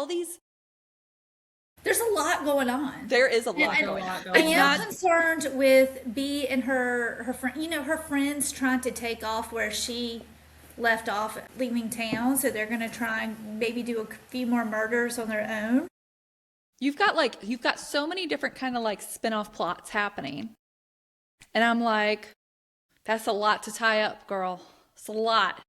lot going on. There is a lot going on. I am concerned with Bea and her friend. You know, her friends trying to take off where she left off, leaving town. So they're going to try and maybe do a few more murders on their own. You've got so many different kind of like spin-off plots happening. And I'm like, that's a lot to tie up, girl. It's a lot.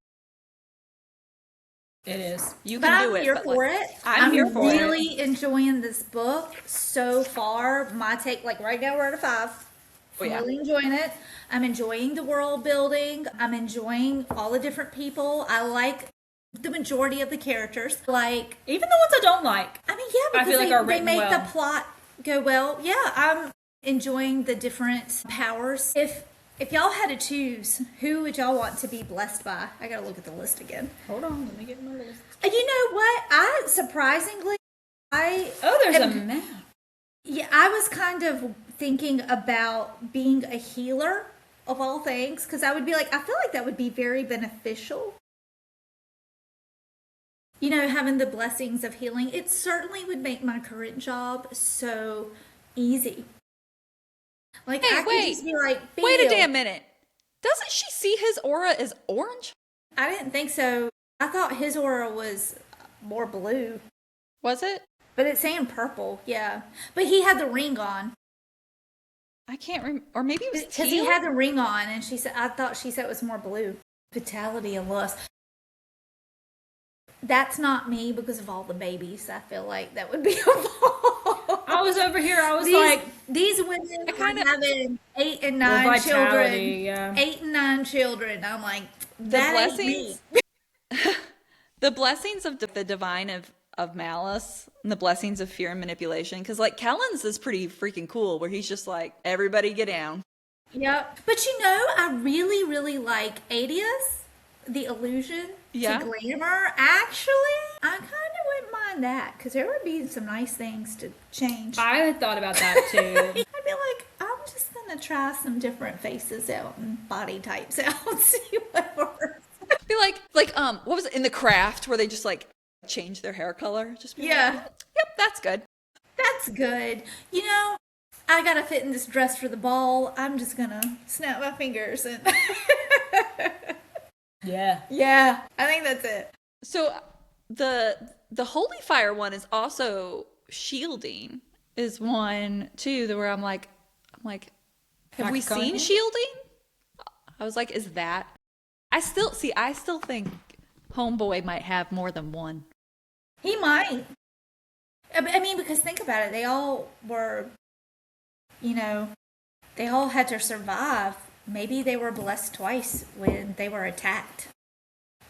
It is. You can do it. I'm here for it. I'm here for it. I'm really enjoying this book so far. My take, like right now, we're at a 5. Oh, yeah. Really enjoying it. I'm enjoying the world building. I'm enjoying all the different people. I like the majority of the characters. Like, even the ones I don't like. I mean, yeah, because I feel like they make well. the plot go well. Yeah, I'm enjoying the different powers. If y'all had to choose, who would y'all want to be blessed by? I gotta look at the list again. Hold on, let me get my list. You know what? Surprisingly, there's a map. Yeah, I was kind of thinking about being a healer of all things, because I would be like, I feel like that would be very beneficial. You know, having the blessings of healing. It certainly would make my current job so easy. Like, hey, I could just be like, wait a damn minute. Doesn't she see his aura as orange? I didn't think so. I thought his aura was more blue. Was it? But it's saying purple, yeah. But he had the ring on. I can't remember. Or maybe it was because he had the ring on, and I thought she said it was more blue. Vitality and lust. That's not me because of all the babies. I feel like that would be involved. I was over here. I was these women are having 8 and 9 children. Yeah. 8 and 9 children. I'm like, that ain't me. The blessings of the divine of malice and the blessings of fear and manipulation. Because like Kellen's is pretty freaking cool, where he's just like, everybody get down. Yep. But you know, I really, really like Adius. The illusion to glamour. Actually, I kind of wouldn't mind that, because there would be some nice things to change. I had thought about that too. I'd be like, I'm just gonna try some different faces out and body types out and see what works. Be like what was it in The Craft, where they just like change their hair color? Just be like, yep, that's good. That's good. You know, I gotta fit in this dress for the ball. I'm just gonna snap my fingers and. Yeah, I think that's it. So the Holy Fire one is also shielding is one too, where I'm like, have we seen shielding? I was like, is that? I still think Homeboy might have more than one. He might. I mean, because think about it, they all were, you know, they all had to survive. Maybe they were blessed twice when they were attacked.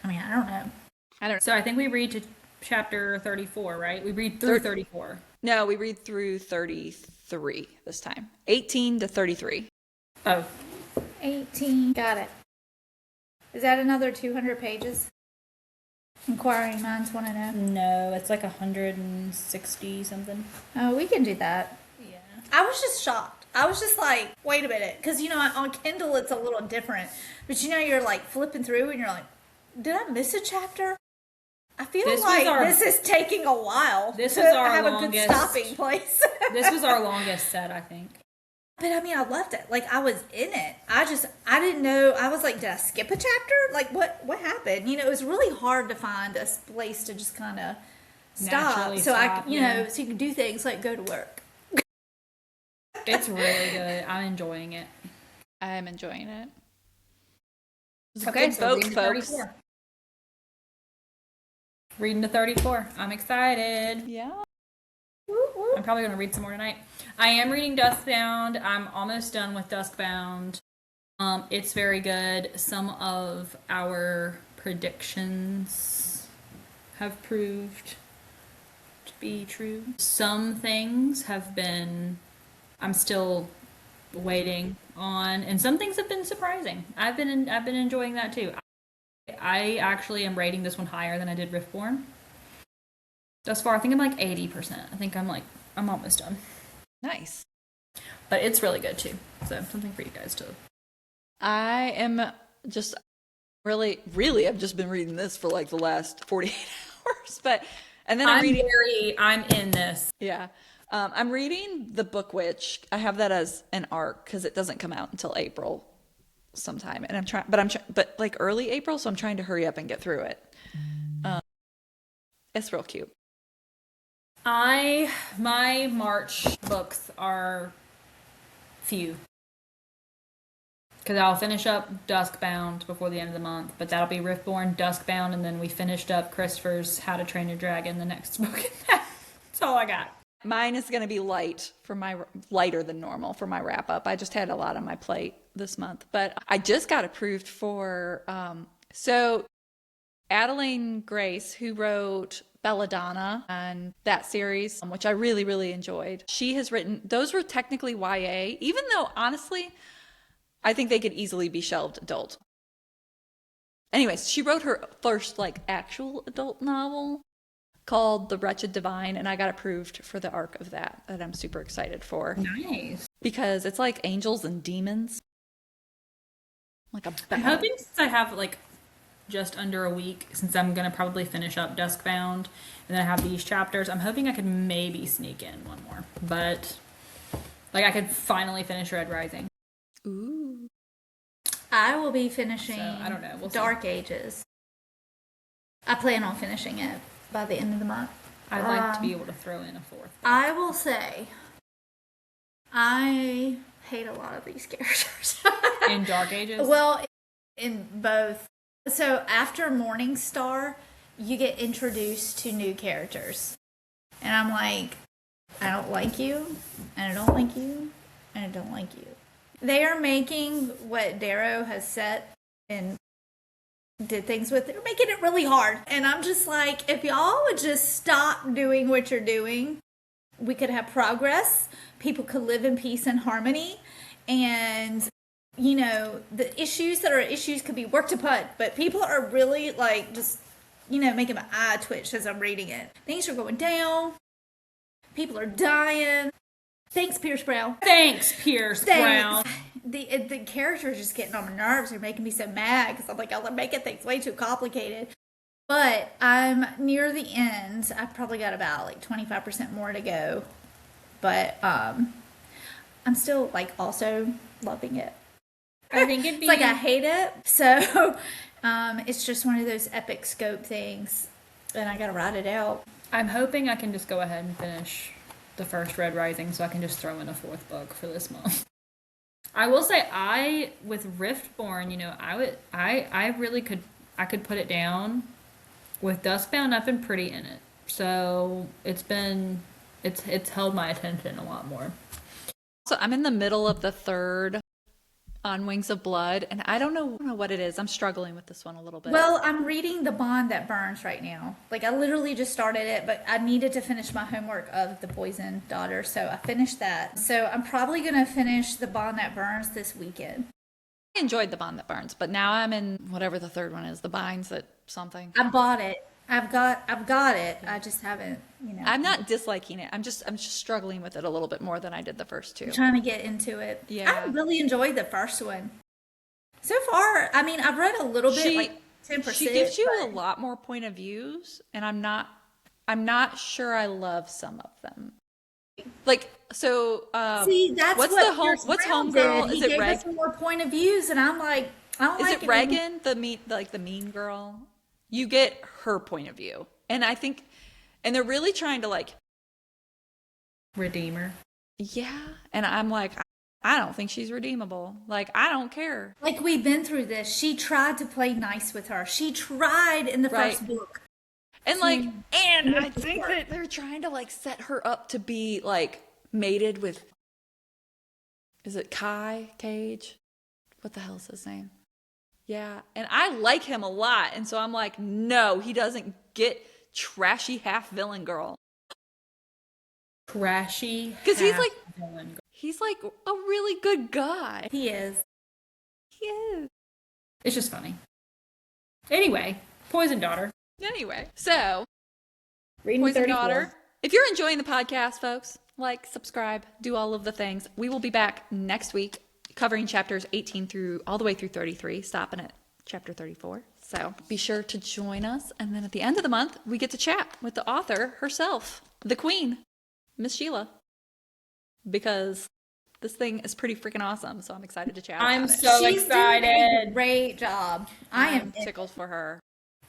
I mean, I don't know. So I think we read to chapter 34, right? We read through 34. No, we read through 33 this time. 18 to 33. Oh. 18. Got it. Is that another 200 pages? Inquiring minds want to know. No, it's like 160 something. Oh, we can do that. Yeah. I was just shocked. I was just like, wait a minute. Because, you know, on Kindle it's a little different. But, you know, you're like flipping through and you're like, did I miss a chapter? I feel This was like our- this is taking a while This to was our have a longest- good stopping place. This was our longest set, I think. But I mean, I loved it. Like, I was in it. I didn't know. I was like, did I skip a chapter? Like, what happened? You know, it was really hard to find a place to just kind of stop. Naturally So stop, you yeah. know, so you can do things like go to work. It's really good. I'm enjoying it. I am enjoying it. It's a Okay, good so book, reading to folks. 34. Reading to 34. I'm excited. Yeah. I'm probably going to read some more tonight. I am reading Duskbound. I'm almost done with Duskbound. It's very good. Some of our predictions have proved to be true. Some things have been, I'm still waiting on, and some things have been surprising. I've been enjoying that too. I actually am rating this one higher than I did Riftborn. Thus far, I think I'm like 80%. I think I'm almost done. Nice. But it's really good too. So something for you guys to. I am just really, I've just been reading this for like the last 48 hours. And then I'm in this. yeah. I'm reading The Book Witch. I have that as an arc because it doesn't come out until April sometime. And but like early April, so I'm trying to hurry up and get through it. It's real cute. My March books are few. Because I'll finish up Duskbound before the end of the month, but that'll be Riftborn, Duskbound, and then we finished up Christopher's How to Train Your Dragon, the next book. That's all I got. Mine is going to be lighter than normal for my wrap up. I just had a lot on my plate this month, but I just got approved for, so Adeline Grace, who wrote Belladonna and that series, which I really, really enjoyed. She has written, those were technically YA, even though honestly, I think they could easily be shelved adult. Anyways, she wrote her first like actual adult novel called The Wretched Divine, and I got approved for the arc of that I'm super excited for. Nice. Because it's like angels and demons. Like a I'm hoping since I have like just under a week, since I'm going to probably finish up Duskbound, and then I have these chapters, I'm hoping I could maybe sneak in one more. But like I could finally finish Red Rising. Ooh. I will be finishing So, I don't know. We'll see. Dark Ages. I plan on finishing it by the end of the month. I'd like to be able to throw in a fourth. I will say, I hate a lot of these characters. In Dark Ages? Well, in both. So after Morningstar, you get introduced to new characters. And I'm like, I don't like you, and I don't like you, and I don't like you. They are making what Darrow has set and did things with, they're making it really hard. And I'm just like, if y'all would just stop doing what you're doing, we could have progress. People could live in peace and harmony. And, you know, the issues that are issues could be worked upon. But people are really like just, you know, making my eye twitch as I'm reading it. Things are going down. People are dying. Thanks, Pierce Brown. Thanks, Pierce Brown. The characters just getting on my nerves. They're making me so mad because I'm like, they're making things way too complicated. But I'm near the end. I've probably got about like 25% more to go. But I'm still like also loving it. I think it'd be It's like I hate it. So it's just one of those epic scope things. And I got to ride it out. I'm hoping I can just go ahead and finish the first Red Rising so I can just throw in a fourth book for this month. I will say with Riftborn, you know, I really could put it down. With Duskbound, I've been pretty in it. So it's held my attention a lot more. So I'm in the middle of the third on Wings of Blood, and I don't know what it is. I'm struggling with this one a little bit. Well, I'm reading The Bond That Burns right now. Like, I literally just started it, but I needed to finish my homework of The Poisoned Daughter, so I finished that. So I'm probably going to finish The Bond That Burns this weekend. I enjoyed The Bond That Burns, but now I'm in whatever the third one is, The Binds That something. I bought it. I've got it. I just haven't, you know. I'm not disliking it. I'm just struggling with it a little bit more than I did the first two. Trying to get into it. Yeah. I really enjoyed the first one. So far, I mean, I've read a little bit. 10%. She gives you a but- lot more point of views, and I'm not sure I love some of them. Like, so See, that's what's what the home Pierce what's Brown homegirl? did. He Is it gave Reg? us more point of views, and I'm like, I don't Is like it Reagan, the mean girl? You get her point of view. And I think and they're really trying to like Redeemer. yeah, and I'm like I don't think she's redeemable. Like I don't care. Like, we've been through this. She tried to play nice with her. She tried in the Right. first book. And like and I make it think work. that they're trying to like set her up to be like mated with is it Kai Cage? What the hell's his name? Yeah, and I like him a lot, and so I'm like, no, he doesn't get trashy half villain girl. Trashy. 'Cause he's half like- villain. He's like a really good guy. He is. He is. It's just funny. Anyway, Poison Daughter. Anyway, so Reading Poison 34. Daughter. If you're enjoying the podcast, folks, like, subscribe, do all of the things. We will be back next week covering chapters 18 through all the way through 33, stopping at chapter 34. So be sure to join us. And then at the end of the month, we get to chat with the author herself, the queen, Miss Sheila. Because this thing is pretty freaking awesome. So I'm excited to chat I'm about it. so She's doing a excited. great job. I am. tickled for her.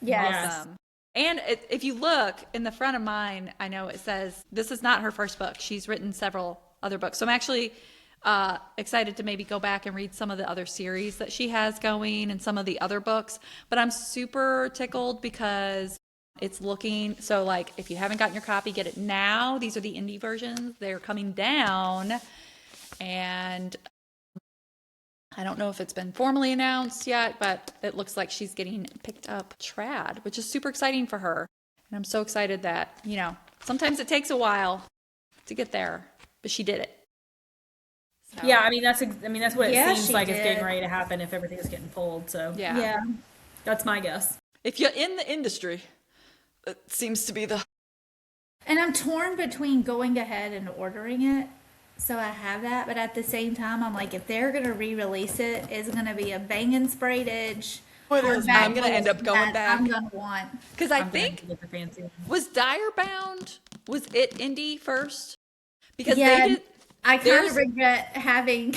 Yes. Awesome. And if you look in the front of mine, I know it says this is not her first book. She's written several other books. So I'm actually excited to maybe go back and read some of the other series that she has going and some of the other books. But I'm super tickled because it's looking so like if you haven't gotten your copy, get it now. These are the indie versions. They're coming down. And I don't know if it's been formally announced yet, but it looks like she's getting picked up trad, which is super exciting for her. And I'm so excited that, you know, sometimes it takes a while to get there, but she did it. So, Yeah, I mean that's what it Yeah, seems she like is getting did. ready to happen if everything's getting pulled. So yeah. Yeah. that's my guess. If you're in the industry, it seems to be the And I'm torn between going ahead and ordering it. So I have that, but at the same time, I'm like, if they're gonna re-release it, it's gonna be a banging sprayed edge. It is. hardback I'm gonna end book up going that back. I'm gonna want. because I I'm gonna think get the fancy one. was Direbound was it indie first? Because Yeah, they did. I kind there's- of regret having.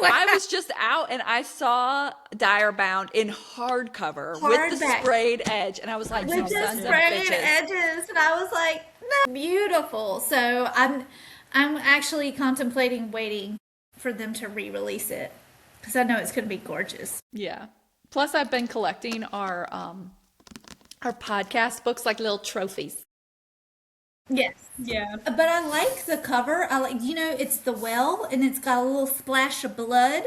I was just out and I saw Direbound in hardcover with the Hardback. sprayed edge, and I was like, "You with the sons of sprayed bitches!" edges, and I was like, "No, beautiful." So I'm actually contemplating waiting for them to re-release it because I know it's gonna be gorgeous. Yeah. Plus, I've been collecting our podcast books like little trophies. Yes. Yeah. But I like the cover. I like, it's the well, and it's got a little splash of blood,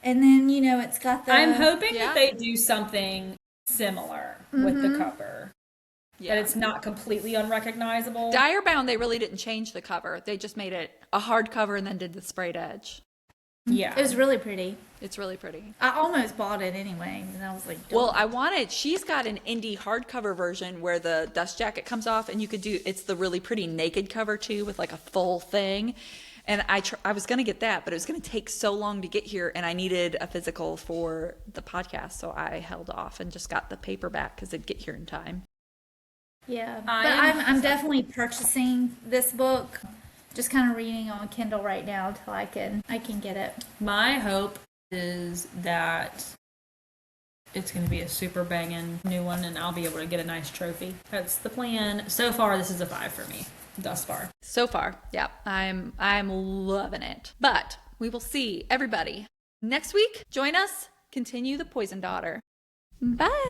and then it's got the. I'm hoping Yeah. that they do something similar with the cover. Yeah. That it's not completely unrecognizable. Direbound, they really didn't change the cover. They just made it a hardcover and then did the sprayed edge. Yeah. It was really pretty. It's really pretty. I almost bought it anyway, and I was like, Well, she's got an indie hardcover version where the dust jacket comes off and you could it's the really pretty naked cover too with like a full thing. And I was going to get that, but it was going to take so long to get here and I needed a physical for the podcast. So I held off and just got the paperback because it'd get here in time. yeah. I But am- I'm definitely purchasing this book. Just kind of reading on Kindle right now until I can get it. My hope is that it's going to be a super banging new one and I'll be able to get a nice trophy. That's the plan. So far, this is a 5 for me. Thus far. So far, yeah, I'm loving it. But we will see everybody next week. Join us. Continue the Poison Daughter. Bye.